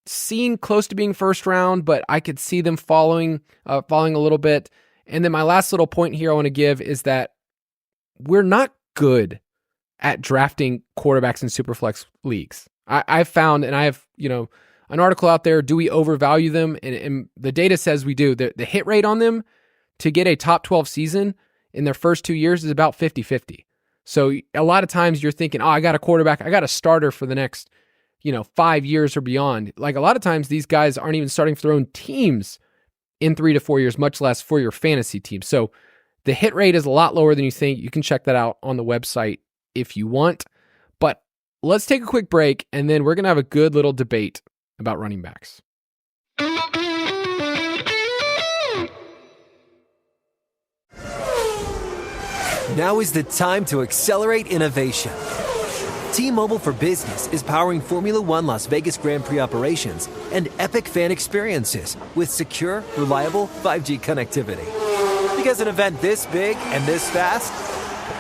seen close to being first round, but I could see them falling a little bit. And then my last little point here I want to give is that we're not good at drafting quarterbacks in Superflex leagues. I've found, and I have, an article out there, do we overvalue them? And the data says we do. The hit rate on them to get a top 12 season in their first 2 years is about 50-50. So a lot of times you're thinking, oh, I got a quarterback, I got a starter for the next, 5 years or beyond. Like a lot of times these guys aren't even starting for their own teams in 3 to 4 years, much less for your fantasy team. So the hit rate is a lot lower than you think. You can check that out on the website if you want. But let's take a quick break, and then we're going to have a good little debate about running backs. Now is the time to accelerate innovation. T-Mobile for Business is powering Formula One Las Vegas Grand Prix operations and epic fan experiences with secure, reliable 5G connectivity. Because an event this big and this fast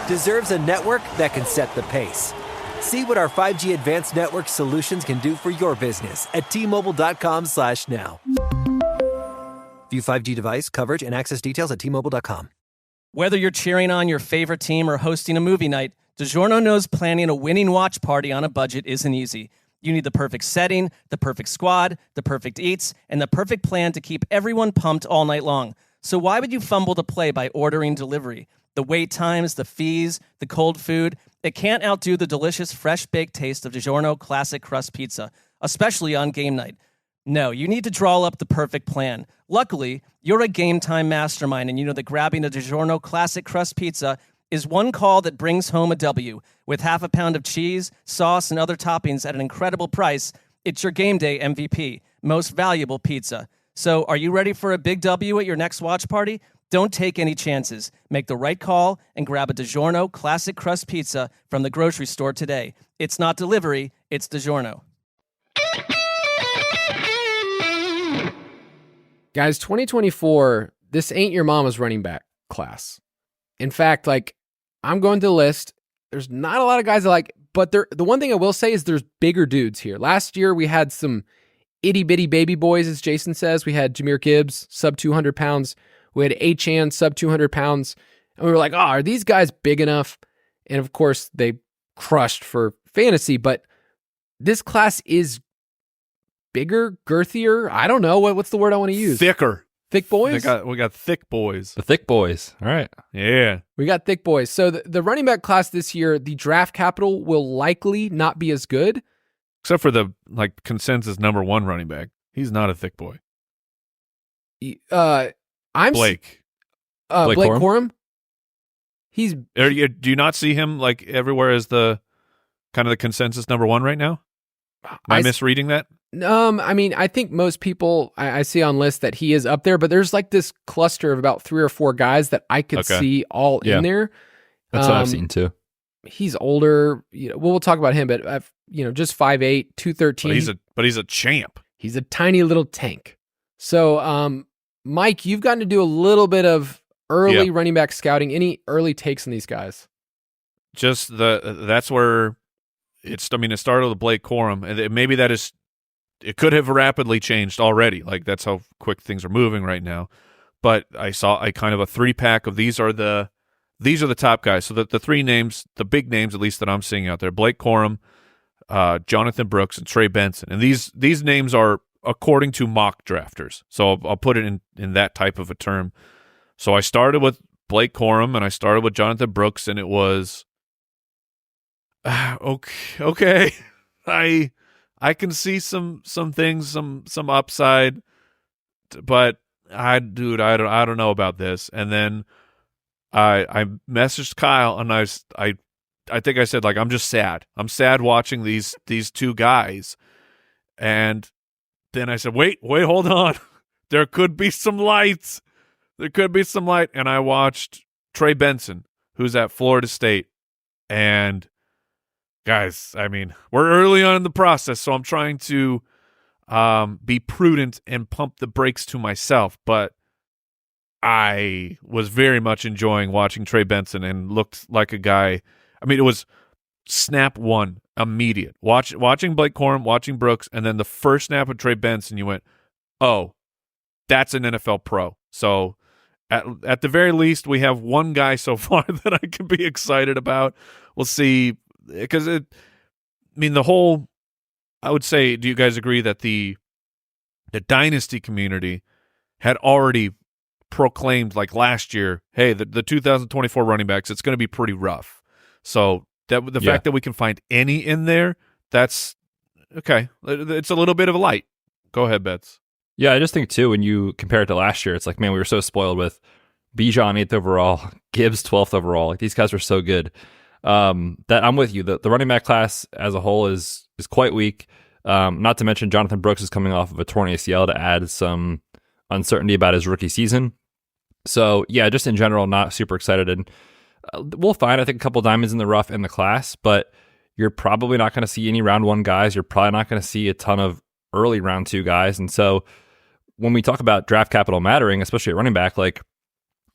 deserves a network that can set the pace. See what our 5G advanced network solutions can do for your business at T-Mobile.com/now. View 5G device coverage and access details at T-Mobile.com. Whether you're cheering on your favorite team or hosting a movie night, DiGiorno knows planning a winning watch party on a budget isn't easy. You need the perfect setting, the perfect squad, the perfect eats, and the perfect plan to keep everyone pumped all night long. So why would you fumble to play by ordering delivery? The wait times, the fees, the cold food, it can't outdo the delicious fresh-baked taste of DiGiorno Classic Crust Pizza, especially on game night. No, you need to draw up the perfect plan. Luckily, you're a game time mastermind, and you know that grabbing a DiGiorno Classic Crust Pizza is one call that brings home a W. With half a pound of cheese, sauce, and other toppings at an incredible price, it's your game day MVP, most valuable pizza. So are you ready for a big W at your next watch party? Don't take any chances. Make the right call and grab a DiGiorno Classic Crust Pizza from the grocery store today. It's not delivery, it's DiGiorno. Guys, 2024, this ain't your mama's running back class. In fact, I'm going to the list. There's not a lot of guys I like, but the one thing I will say is there's bigger dudes here. Last year, we had some itty-bitty baby boys, as Jason says. We had Jahmyr Gibbs, sub 200 pounds. We had Achane, sub 200 pounds. And we were like, are these guys big enough? And of course, they crushed for fantasy, but this class is bigger, girthier. I don't know. What's the word I want to use? Thicker. Thick boys? We got thick boys. The thick boys. All right. Yeah. We got thick boys. So the running back class this year, the draft capital will likely not be as good. Except for the consensus number one running back. He's not a thick boy. I'm Blake. Blake Corum. Do you not see him everywhere as the kind of the consensus number one right now? Am I misreading that? I think most people I see on lists that he is up there, but there's this cluster of about 3 or 4 guys that I could see all in there. That's what I've seen too. He's older. We'll talk about him, but just 5'8", 213. But he's a champ. He's a tiny little tank. So, Mike, you've gotten to do a little bit of early running back scouting. Any early takes on these guys? Just that's where it started with Blake Corum, and maybe it could have rapidly changed already. That's how quick things are moving right now. But I saw a kind of a 3-pack of these are the top guys. So the 3 names, the big names at least that I'm seeing out there: Blake Corum, Jonathan Brooks, and Trey Benson. And these names are according to mock drafters. So I'll put it in that type of a term. So I started with Blake Corum and I started with Jonathan Brooks, and it was okay. I can see some things, some upside, but I don't know about this. And then I messaged Kyle, and I think I said I'm just sad. I'm sad watching these 2 guys. And then I said, wait, hold on. There could be some lights. There could be some light. And I watched Trey Benson, who's at Florida State. And guys, we're early on in the process, so I'm trying to be prudent and pump the brakes to myself. But I was very much enjoying watching Trey Benson and looked like a guy. It was snap one, immediate. Watching Blake Corum, watching Brooks, and then the first snap of Trey Benson, you went, oh, that's an NFL pro. So at the very least, we have one guy so far that I can be excited about. We'll see, because I would say, do you guys agree that the Dynasty community had already proclaimed last year, hey, the 2024 running backs, it's going to be pretty rough. So the fact that we can find any in there, that's okay. It's a little bit of a light. Go ahead, Betz. Yeah, I just think too, when you compare it to last year, it's man, we were so spoiled with Bijan 8th overall, Gibbs 12th overall. These guys were so good. That I'm with you. The running back class as a whole is quite weak. Not to mention Jonathan Brooks is coming off of a torn ACL to add some uncertainty about his rookie season. So yeah, just in general, not super excited. And we'll find, I think, a couple diamonds in the rough in the class, but you're probably not going to see any round 1 guys. You're probably not going to see a ton of early round 2 guys. And so when we talk about draft capital mattering, especially at running back, like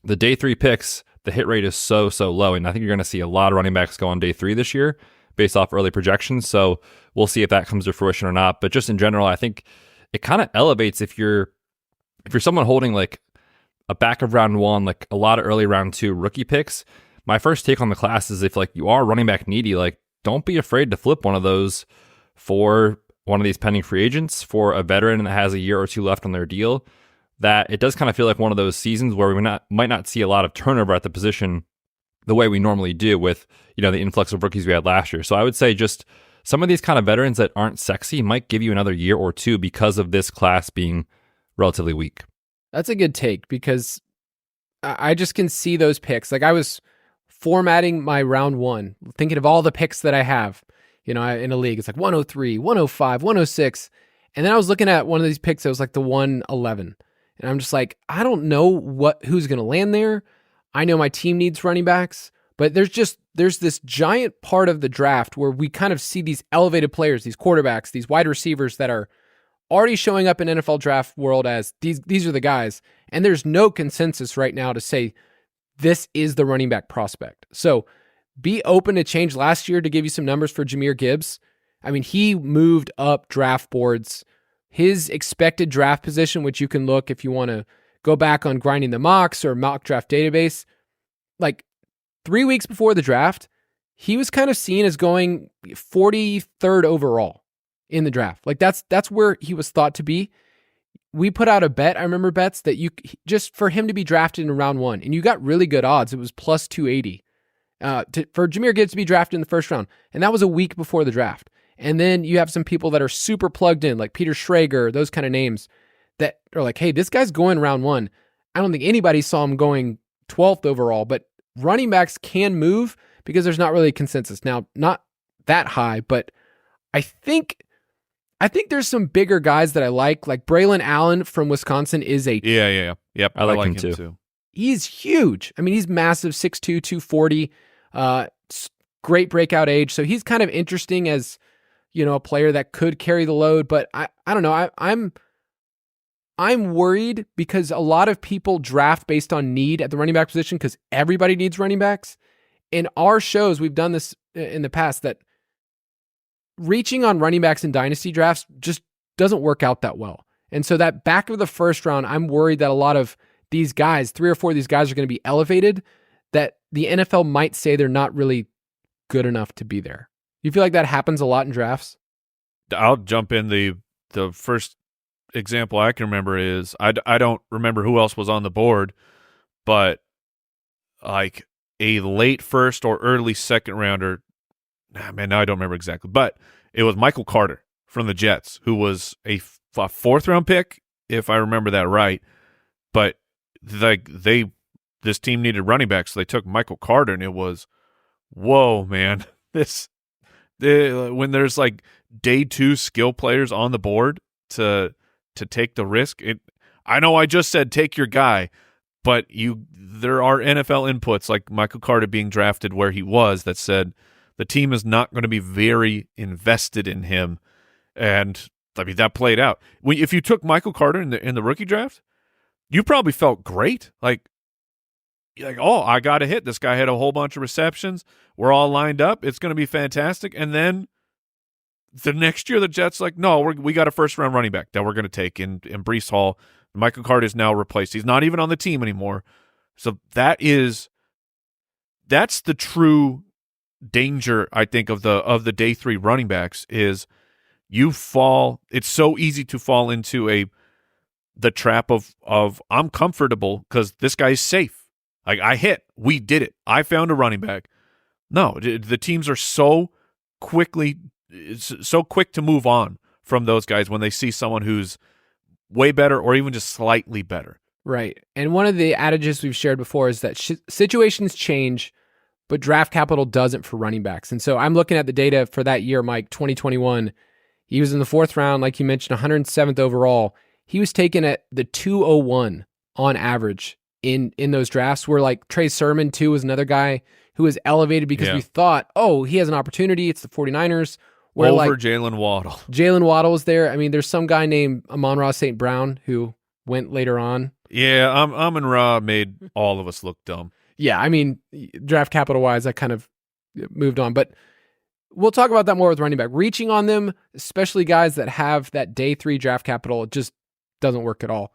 the day 3 picks, the hit rate is so low. And I think you're going to see a lot of running backs go on day 3 this year based off early projections. So we'll see if that comes to fruition or not. But just in general, I think it kind of elevates if you're someone holding like a back of round 1, like a lot of early round 2 rookie picks. My first take on the class is if like you are running back needy, like don't be afraid to flip one of those for one of these pending free agents, for a veteran that has a year or 2 left on their deal. That it does kind of feel like one of those seasons where we might not see a lot of turnover at the position the way we normally do with, the influx of rookies we had last year. So I would say just some of these kind of veterans that aren't sexy might give you another year or 2 because of this class being relatively weak. That's a good take because I just can see those picks. Like I was formatting my round 1, thinking of all the picks that I have, in a league. It's like 103, 105, 106. And then I was looking at one of these picks that was like the 111. And I'm just like, I don't know who's going to land there. I know my team needs running backs, but there's this giant part of the draft where we kind of see these elevated players, these quarterbacks, these wide receivers that are already showing up in NFL draft world as these are the guys. And there's no consensus right now to say this is the running back prospect. So be open to change. Last year, to give you some numbers for Jahmyr Gibbs, I mean, he moved up draft boards. His expected draft position, which you can look if you want to go back on Grinding the Mocks or Mock Draft Database, like 3 weeks before the draft, he was kind of seen as going 43rd overall in the draft. Like that's where he was thought to be. We put out a bet, I remember Betz, that you just for him to be drafted in round 1, and you got really good odds. It was plus 280 for Jahmyr Gibbs to be drafted in the first round, and that was a week before the draft. And then you have some people that are super plugged in, like Peter Schrager, those kind of names that are like, hey, this guy's going round 1. I don't think anybody saw him going 12th overall, but running backs can move because there's not really a consensus. Now, not that high, but I think there's some bigger guys that I like Braylon Allen from Wisconsin is a... Yeah. Yep, I like him too. He's huge. I mean, he's massive, 6'2", 240, great breakout age. So he's kind of interesting as, a player that could carry the load, but I don't know. I'm worried because a lot of people draft based on need at the running back position because everybody needs running backs. In our shows, we've done this in the past that reaching on running backs in dynasty drafts just doesn't work out that well. And so that back of the first round, I'm worried that a lot of these guys, 3 or 4 of these guys are going to be elevated, that the NFL might say they're not really good enough to be there. You feel like that happens a lot in drafts? I'll jump in. The first example I can remember is, I don't remember who else was on the board, but like a late first or early second rounder, now I don't remember exactly, but it was Michael Carter from the Jets, who was a 4th round pick, if I remember that right. But this team needed running backs, so they took Michael Carter, and it was, whoa, man, when there's like day 2 skill players on the board to take the risk. I know I just said take your guy, but there are NFL inputs like Michael Carter being drafted where he was that said the team is not going to be very invested in him, and I mean that played out. If you took Michael Carter in the rookie draft, you probably felt great, like oh, I got a hit. This guy had a whole bunch of receptions. We're all lined up. It's going to be fantastic. And then the next year, the Jets no, we got a first-round running back that we're going to take in Breece Hall. Michael Carter is now replaced. He's not even on the team anymore. So that's the true danger, I think, of the day 3 running backs is it's so easy to fall into the trap of I'm comfortable because this guy's safe. Like I hit, we did it. I found a running back. No, the teams are so quick to move on from those guys when they see someone who's way better or even just slightly better. Right. And one of the adages we've shared before is that situations change, but draft capital doesn't for running backs. And so I'm looking at the data for that year, Mike, 2021. He was in the 4th round, like you mentioned, 107th overall. He was taken at the 201 on average in those drafts, where like Trey Sermon too was another guy who was elevated because we thought, oh, he has an opportunity. It's the 49ers. Where over Jalen Waddle. Jalen Waddle was there. I mean, there's some guy named Amon-Ra St. Brown who went later on. Yeah, Amon-Ra made all of us look dumb. Yeah, I mean, draft capital-wise, I kind of moved on. But we'll talk about that more with running back. Reaching on them, especially guys that have that day 3 draft capital, it just doesn't work at all.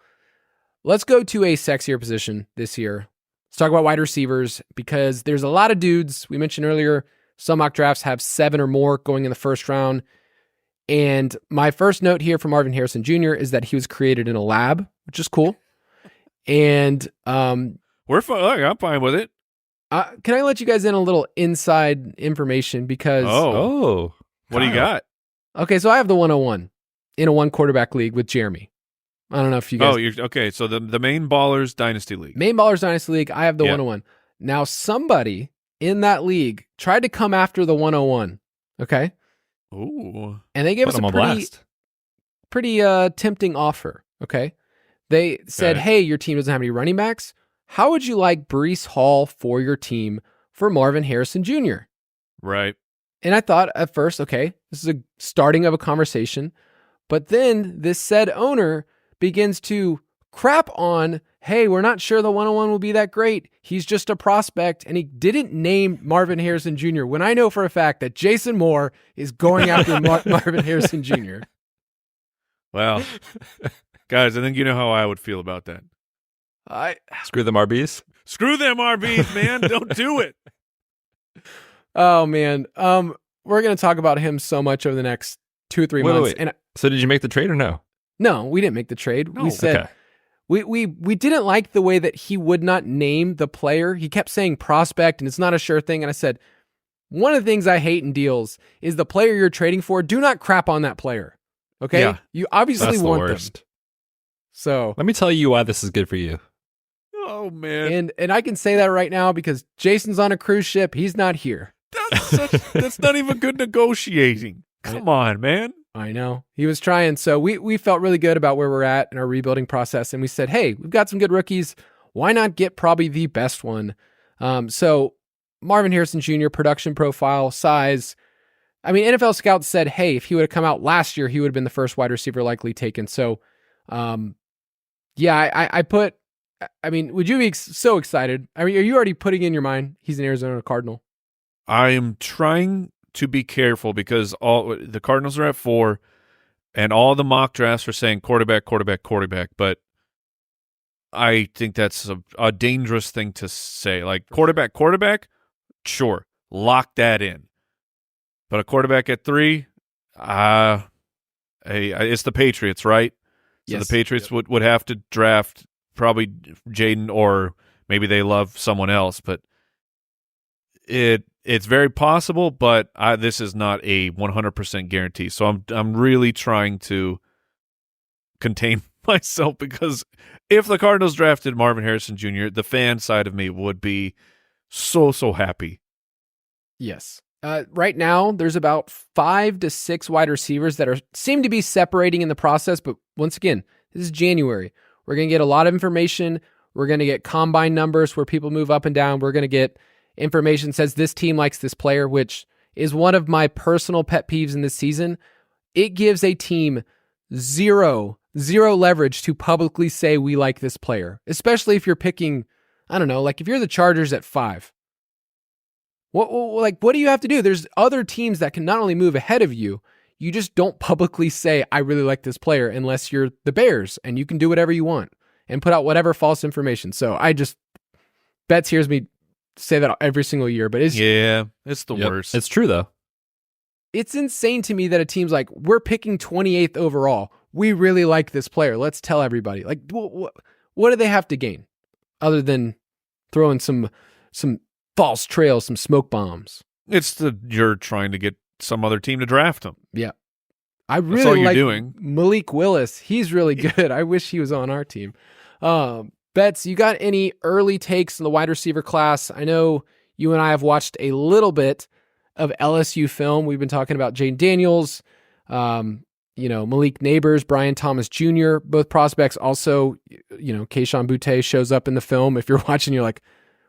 Let's go to a sexier position this year. Let's talk about wide receivers, because there's a lot of dudes. We mentioned earlier, some mock drafts have 7 or more going in the 1st round. And my first note here from Marvin Harrison Jr. is that he was created in a lab, which is cool. And we're fine. I'm fine with it. Can I let you guys in a little inside information? Because what do you got? Okay, so I have the 101 in a 1-quarterback league with Jeremy. I don't know if you guys. You're okay. So the Main Ballers Dynasty League. Main Ballers Dynasty League. I have the 101. Now somebody in that league tried to come after the 101. Okay. Ooh. And they gave us a pretty tempting offer. Okay. They said, hey, your team doesn't have any running backs. How would you like Breece Hall for your team for Marvin Harrison Jr.? Right. And I thought at first, okay, this is a starting of a conversation. But then this said owner begins to crap on, hey, we're not sure the 101 will be that great. He's just a prospect. And he didn't name Marvin Harrison Jr. when I know for a fact that Jason Moore is going after Marvin Harrison Jr. Well, guys, I think you know how I would feel about that. Screw them RBs. Screw them RBs, man. Don't do it. Oh, man. We're going to talk about him so much over the next 2 or 3 months. Wait. And so did you make the trade or no? No, we didn't make the trade. No. We said we didn't like the way that he would not name the player. He kept saying prospect, and it's not a sure thing. And I said, one of the things I hate in deals is the player you're trading for, do not crap on that player. Okay? Yeah. You obviously That's want the worst. them. So let me tell you why this is good for you. Oh, man. And I can say that right now because Jason's on a cruise ship. He's not here. That's not even good negotiating. Come on, man. I know. He was trying. So we felt really good about where we're at in our rebuilding process. And we said, hey, we've got some good rookies. Why not get probably the best one? So Marvin Harrison Jr., production profile, size. I mean, NFL scouts said, hey, if he would have come out last year, he would have been the first wide receiver likely taken. So, I mean, would you be so excited? I mean, are you already putting in your mind he's an Arizona Cardinal? I am trying to be careful because all the Cardinals are at 4, and all the mock drafts are saying quarterback. But I think that's a dangerous thing to say. Like quarterback, sure, lock that in. But a quarterback at 3, it's the Patriots, right? So yes. The Patriots would have to draft probably Jaden, or maybe they love someone else. But it's very possible, but this is not a 100% guarantee. So I'm really trying to contain myself, because if the Cardinals drafted Marvin Harrison Jr., the fan side of me would be so happy. Yes. Right now, there's about 5 to 6 wide receivers that seem to be separating in the process. But once again, this is January. We're going to get a lot of information. We're going to get combine numbers where people move up and down. We're going to get information that says this team likes this player, which is one of my personal pet peeves in this season. It gives a team zero leverage to publicly say we like this player, especially if you're picking, I don't know, like if you're the Chargers at 5. What do you have to do? There's other teams that can not only move ahead of you, you just don't publicly say, I really like this player, unless you're the Bears, and you can do whatever you want and put out whatever false information. So Betz hears me say that every single year, but it's the worst. It's true though. It's insane to me that a team's like, we're picking 28th overall. We really like this player. Let's tell everybody. Like, what do they have to gain other than throwing some false trails, some smoke bombs? You're trying to get some other team to draft him. Yeah. I really That's all you're like doing. Malik Willis. He's really good. I wish he was on our team. Betz, you got any early takes in the wide receiver class? I know you and I have watched a little bit of LSU film. We've been talking about Jane Daniels. Malik Neighbors, Brian Thomas Jr., both prospects. Also, Keishon Butte shows up in the film. If you're watching, you're like,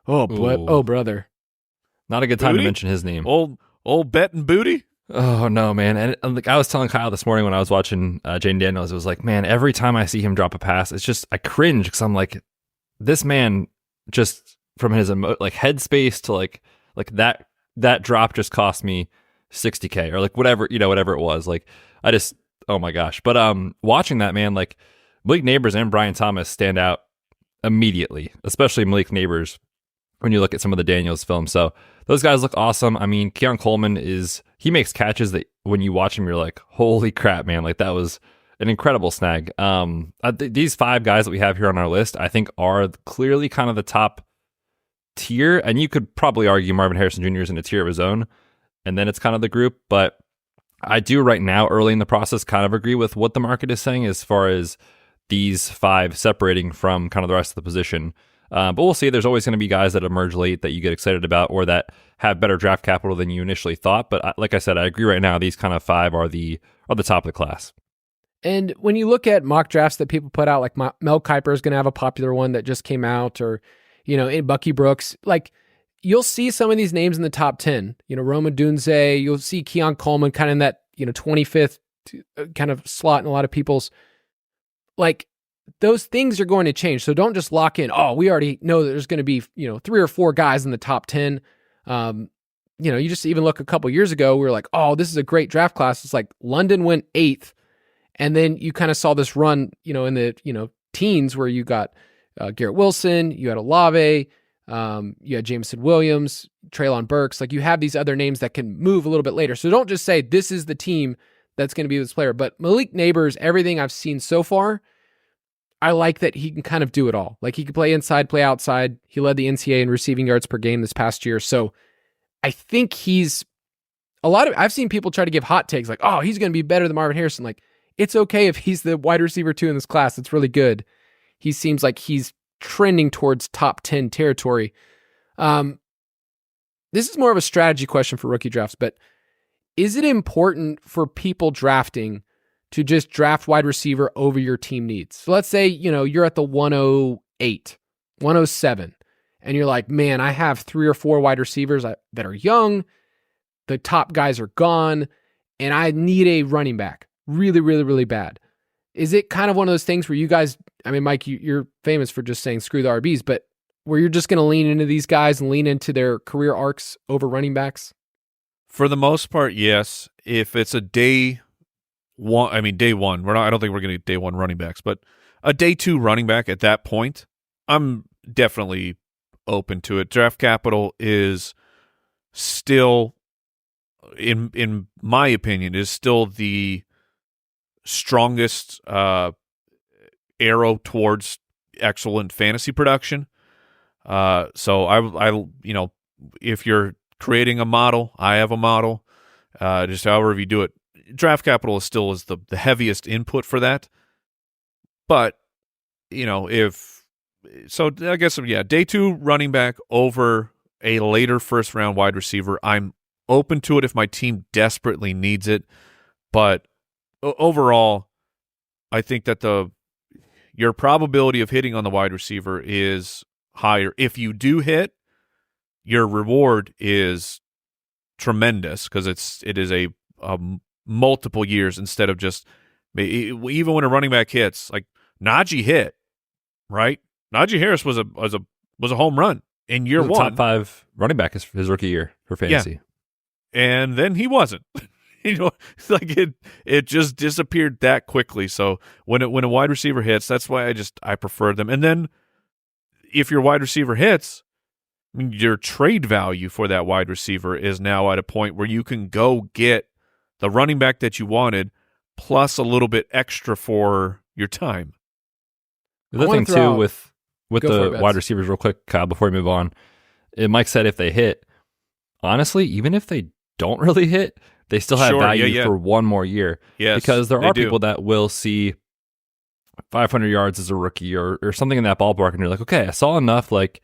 oh, brother. Not a good time Booty? to mention his name. Old Bet and Booty? Oh, no, man. And I was telling Kyle this morning when I was watching Jaden Daniels, it was like, man, every time I see him drop a pass, it's just, I cringe because I'm like, this man just from his headspace to like that drop just cost me $60K or like whatever it was. Like, I just, oh my gosh. But watching that, man, like Malik Neighbors and Brian Thomas stand out immediately, especially Malik Neighbors when you look at some of the Daniels films. So those guys look awesome. I mean, Keon Coleman he makes catches that when you watch him, you're like, holy crap, man. Like that was an incredible snag. These 5 guys that we have here on our list, I think are clearly kind of the top tier. And you could probably argue Marvin Harrison Jr. is in a tier of his own. And then it's kind of the group. But I do right now, early in the process, kind of agree with what the market is saying as far as these 5 separating from kind of the rest of the position. But we'll see. There's always going to be guys that emerge late that you get excited about or that have better draft capital than you initially thought. But like I said, I agree right now. These kind of 5 are the top of the class. And when you look at mock drafts that people put out, like Mel Kiper is going to have a popular one that just came out, or Bucky Brooks, like you'll see some of these names in the top 10. Roma Dunze, you'll see Keon Coleman kind of in that 25th kind of slot in a lot of people's. Like, those things are going to change. So don't just lock in, we already know that there's going to be, 3 or 4 guys in the top 10. You just even look a couple years ago, we were like, this is a great draft class. It's like London went 8th. And then you kind of saw this run, in the, teens where you got Garrett Wilson, you had Olave, you had Jameson Williams, Treylon Burks. Like you have these other names that can move a little bit later. So don't just say this is the team that's going to be this player. But Malik Neighbors, everything I've seen so far, I like that he can kind of do it all. Like he can play inside, play outside. He led the NCAA in receiving yards per game this past year. So I think I've seen people try to give hot takes like, he's going to be better than Marvin Harrison. Like it's okay if he's the wide receiver 2 in this class. It's really good. He seems like he's trending towards top 10 territory. This is more of a strategy question for rookie drafts, but is it important for people drafting to just draft wide receiver over your team needs? So let's say, you're at the 108, 107, and you're like, man, I have 3 or 4 wide receivers that are young. The top guys are gone, and I need a running back really, really, really bad. Is it kind of one of those things where you guys, I mean, Mike, you're famous for just saying screw the RBs, but where you're just going to lean into these guys and lean into their career arcs over running backs? For the most part, yes. If it's a day one, I don't think we're going to get day 1 running backs, but a day 2 running back at that point, I'm definitely open to it. Draft capital is still, in my opinion, is still the strongest arrow towards excellent fantasy production. So I if you're creating a model, I have a model. Just however you do it, draft capital is still the heaviest input for that. But I guess day 2 running back over a later first round wide receiver. I'm open to it if my team desperately needs it, but overall, I think that your probability of hitting on the wide receiver is higher. If you do hit, your reward is tremendous because it is a multiple years instead of just even when a running back hits, like Najee hit, right? Najee Harris was a home run in year 1. Top 5 running back his rookie year for fantasy. Yeah. And then he wasn't. Like it just disappeared that quickly. So when a wide receiver hits, that's why I prefer them. And then if your wide receiver hits, your trade value for that wide receiver is now at a point where you can go get the running back that you wanted plus a little bit extra for your time. The other thing too with the wide receivers, real quick, Kyle, before we move on, Mike said if they hit, honestly, even if they don't really hit, they still have value for one more year. Yes, because there are people that will see 500 yards as a rookie or something in that ballpark, and you're like, okay, I saw enough. Like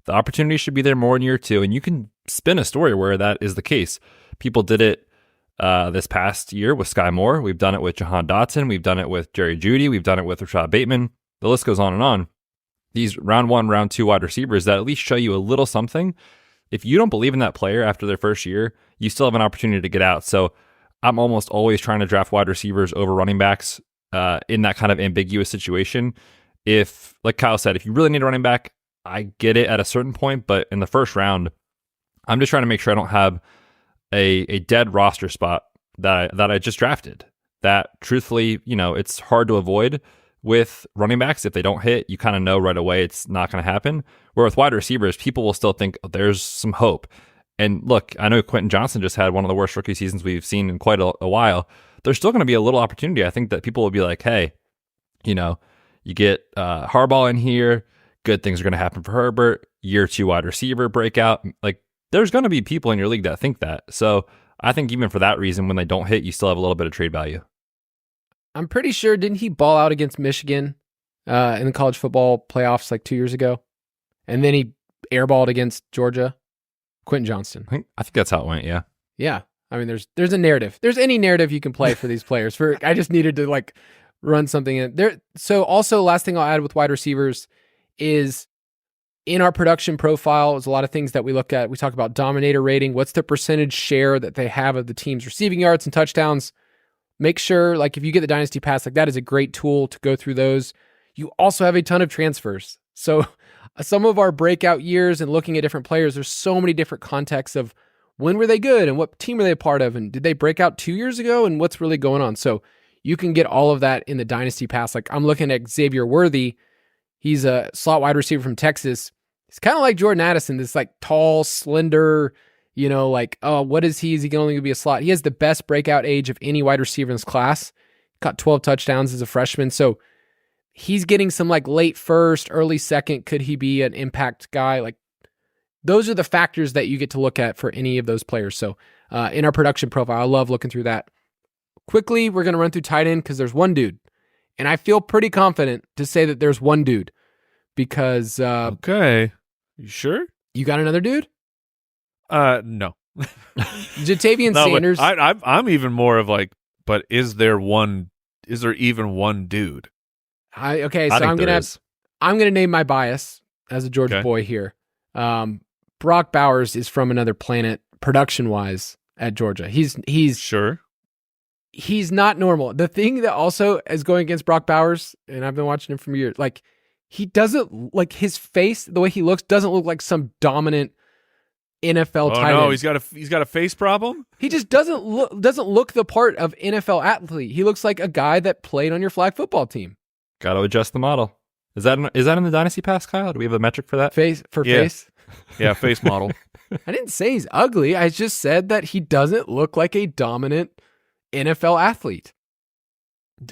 the opportunity should be there more in year 2, and you can spin a story where that is the case. People did it this past year with Sky Moore. We've done it with Jahan Dotson. We've done it with Jerry Jeudy. We've done it with Rashad Bateman. The list goes on and on. These round 1, round 2 wide receivers that at least show you a little something. If you don't believe in that player after their first year, you still have an opportunity to get out. So I'm almost always trying to draft wide receivers over running backs in that kind of ambiguous situation. If, like Kyle said, if you really need a running back, I get it at a certain point, but in the first round, I'm just trying to make sure I don't have a dead roster spot that I just drafted. That truthfully, it's hard to avoid with running backs. If they don't hit, you kind of know right away it's not going to happen. Where with wide receivers, people will still think there's some hope. And look, I know Quentin Johnson just had one of the worst rookie seasons we've seen in quite a while. There's still going to be a little opportunity. I think that people will be like, hey, you get Harbaugh in here, good things are going to happen for Herbert, year 2 wide receiver breakout. Like, there's going to be people in your league that think that. So I think even for that reason, when they don't hit, you still have a little bit of trade value. I'm pretty sure, didn't he ball out against Michigan in the college football playoffs like 2 years ago? And then he airballed against Georgia? Quentin Johnston. I think that's how it went, yeah. Yeah. I mean, there's a narrative. There's any narrative you can play for these players. I just needed to run something in there. So also, last thing I'll add with wide receivers is in our production profile is a lot of things that we look at. We talk about dominator rating. What's the percentage share that they have of the team's receiving yards and touchdowns? Make sure, if you get the Dynasty Pass, that is a great tool to go through those. You also have a ton of transfers. So some of our breakout years and looking at different players, there's so many different contexts of when were they good and what team are they a part of and did they break out 2 years ago and what's really going on. So you can get all of that in the Dynasty Pass. I'm looking at Xavier Worthy. He's a slot wide receiver from Texas. He's kind of like Jordan Addison, this tall, slender, what is he? Is he going to only be a slot? He has the best breakout age of any wide receiver in this class. Got 12 touchdowns as a freshman. So he's getting some late first, early second. Could he be an impact guy? Those are the factors that you get to look at for any of those players. So in our production profile, I love looking through that. Quickly, we're going to run through tight end because there's one dude. And I feel pretty confident to say that there's one dude because... okay. You sure? You got another dude? No. Jatavian Sanders. I'm even more of but is there even one dude? I'm gonna name my bias as a Georgia boy here. Brock Bowers is from another planet production wise at Georgia. He's sure. He's not normal. The thing that also is going against Brock Bowers, and I've been watching him for years, he doesn't his face, the way he looks, doesn't look like some dominant NFL tight end. No, he's got a face problem. He just doesn't look the part of NFL athlete. He looks like a guy that played on your flag football team. Got to adjust the model. Is that in the Dynasty Pass, Kyle? Do we have a metric for that? Face? Yeah, face model. I didn't say he's ugly. I just said that he doesn't look like a dominant NFL athlete.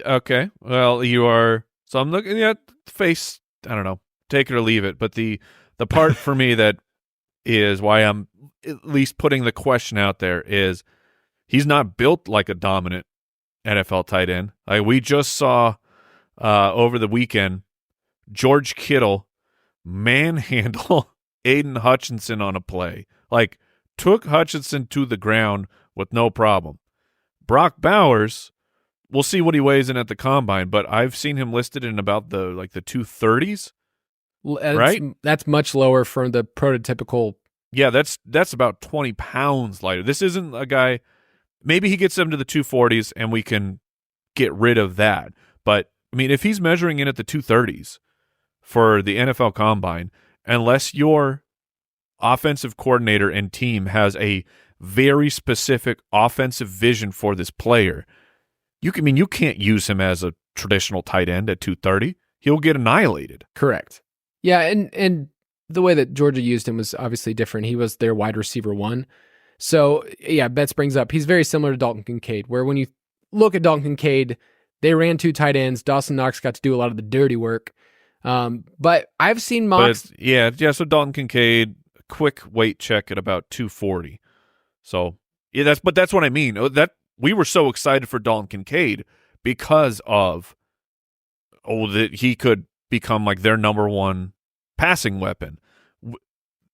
Okay. Well, you are. So I'm looking at the face. I don't know. Take it or leave it. But the part for me that is why I'm at least putting the question out there is he's not built like a dominant NFL tight end. We just saw over the weekend George Kittle manhandle Aiden Hutchinson on a play. Took Hutchinson to the ground with no problem. Brock Bowers, we'll see what he weighs in at the combine, but I've seen him listed in about the 230s. Right? That's much lower from the prototypical. Yeah, that's about 20 pounds lighter. This isn't a guy. Maybe he gets him to the 240s and we can get rid of that. But I mean, if he's measuring in at the 230s for the NFL Combine, unless your offensive coordinator and team has a very specific offensive vision for this player, you can't use him as a traditional tight end at 230. He'll get annihilated. Correct. Yeah, and the way that Georgia used him was obviously different. He was their wide receiver one. So, yeah, Betz brings up, he's very similar to Dalton Kincaid, where when you look at Dalton Kincaid, they ran two tight ends. Dawson Knox got to do a lot of the dirty work. But I've seen mocks. So Dalton Kincaid, quick weight check at about 240. So, yeah, that's what I mean. That we were so excited for Dalton Kincaid because of that he could become their number one passing weapon.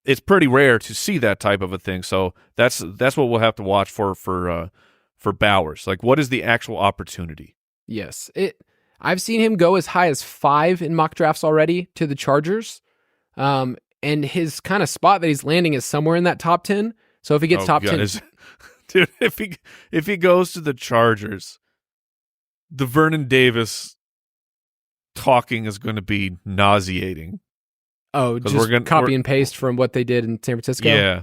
It's pretty rare to see that type of a thing. So that's what we'll have to watch for for Bowers? Like, what is the actual opportunity? Yes. I've seen him go as high as 5 in mock drafts already to the Chargers. And his kind of spot that he's landing is somewhere in that top 10. So if he gets top 10. Dude, if he goes to the Chargers, the Vernon Davis talking is going to be nauseating. Oh, just copy and paste from what they did in San Francisco? Yeah.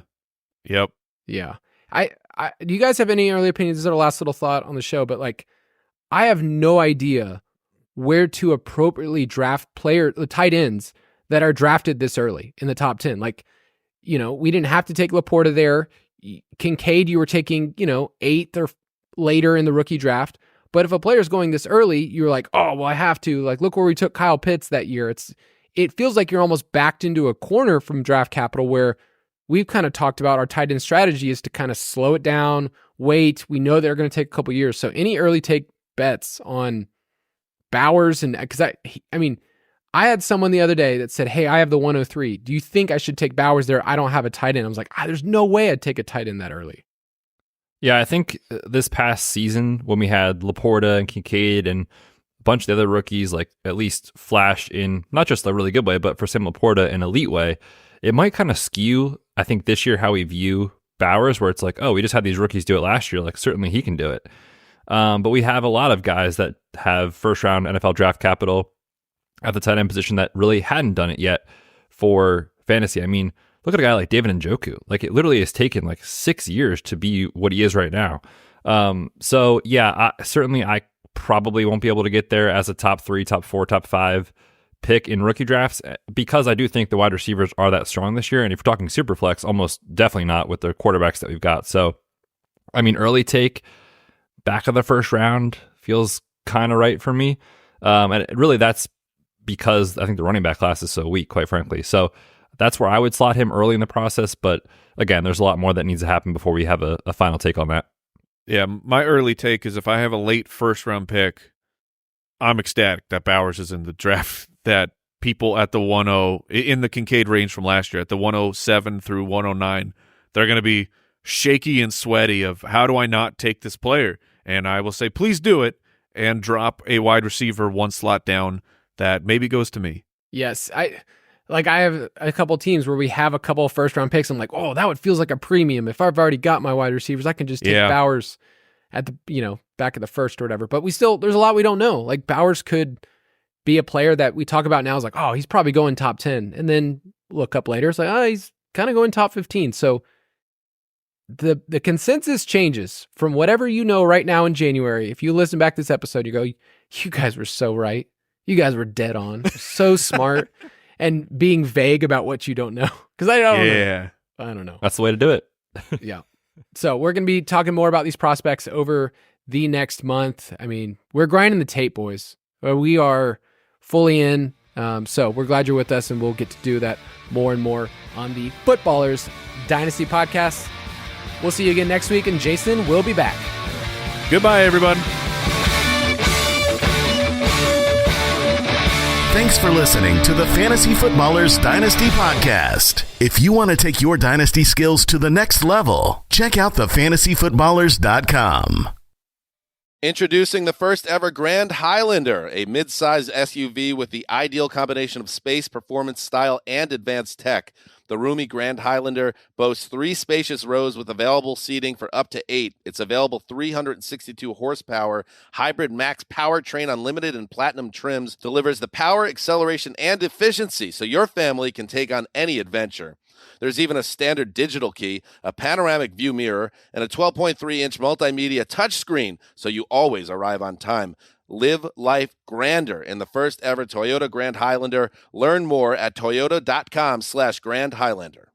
Yep. Yeah. Do you guys have any early opinions? This is our last little thought on the show, but like, I have no idea where to appropriately draft the tight ends that are drafted this early in the top 10. Like, we didn't have to take Laporta there. Kincaid, you were taking, 8th or later in the rookie draft. But if a player's going this early, you're like, oh, well, I have to. Like, look where we took Kyle Pitts that year. It feels like you're almost backed into a corner from draft capital where we've kind of talked about our tight end strategy is to kind of slow it down, wait. We know they're going to take a couple years. So any early take bets on Bowers, and because I had someone the other day that said, hey, I have the 103. Do you think I should take Bowers there? I don't have a tight end. I was like, there's no way I'd take a tight end that early. Yeah, I think this past season when we had Laporta and Kincaid and a bunch of the other rookies, like at least flash in not just a really good way, but for Sam Laporta, an elite way, it might kind of skew, I think, this year how we view Bowers, where it's like, oh, we just had these rookies do it last year. Like, certainly he can do it. But we have a lot of guys that have first-round NFL draft capital at the tight end position that really hadn't done it yet for fantasy. I mean, look at a guy like David Njoku. Like, it literally has taken like 6 years to be what he is right now. So yeah, I probably won't be able to get there as a top 3, top 4, top 5 pick in rookie drafts because I do think the wide receivers are that strong this year. And if you're talking super flex, almost definitely not with the quarterbacks that we've got. So, I mean, early take, back of the first round feels kind of right for me. And really that's because I think the running back class is so weak, quite frankly. So that's where I would slot him early in the process. But again, there's a lot more that needs to happen before we have a final take on that. Yeah, my early take is if I have a late first round pick, I'm ecstatic that Bowers is in the draft, that people at the 10, in the Kincaid range from last year, at the 107 through 109, they're going to be shaky and sweaty of how do I not take this player? And I will say, please do it and drop a wide receiver one slot down that maybe goes to me. Yes. I have a couple teams where we have a couple of first round picks. I'm like, oh, that feels like a premium. If I've already got my wide receivers, I can just take Bowers at the, back of the first or whatever. But there's a lot we don't know. Like, Bowers could be a player that we talk about now is like, oh, he's probably going top 10. And then look up later, it's like, oh, he's kind of going top 15. So the consensus changes from whatever right now in January. If you listen back to this episode, you go, you guys were so right. You guys were dead on. So smart. And being vague about what you don't know. Because I don't know. I don't know. That's the way to do it. Yeah. So we're going to be talking more about these prospects over the next month. I mean, we're grinding the tape, boys. We are fully in. So we're glad you're with us, and we'll get to do that more and more on the Footballers Dynasty podcast. We'll see you again next week, and Jason will be back. Goodbye, everyone. Thanks for listening to the Fantasy Footballers Dynasty Podcast. If you want to take your dynasty skills to the next level, check out thefantasyfootballers.com. Introducing the first ever Grand Highlander, a mid-size SUV with the ideal combination of space, performance, style, and advanced tech. The roomy Grand Highlander boasts 3 spacious rows with available seating for up to 8. Its available 362 horsepower hybrid max powertrain unlimited and platinum trims delivers the power, acceleration, and efficiency so your family can take on any adventure. There's even a standard digital key, a panoramic view mirror, and a 12.3-inch multimedia touchscreen so you always arrive on time. Live life grander in the first ever Toyota Grand Highlander. Learn more at toyota.com/Grand Highlander.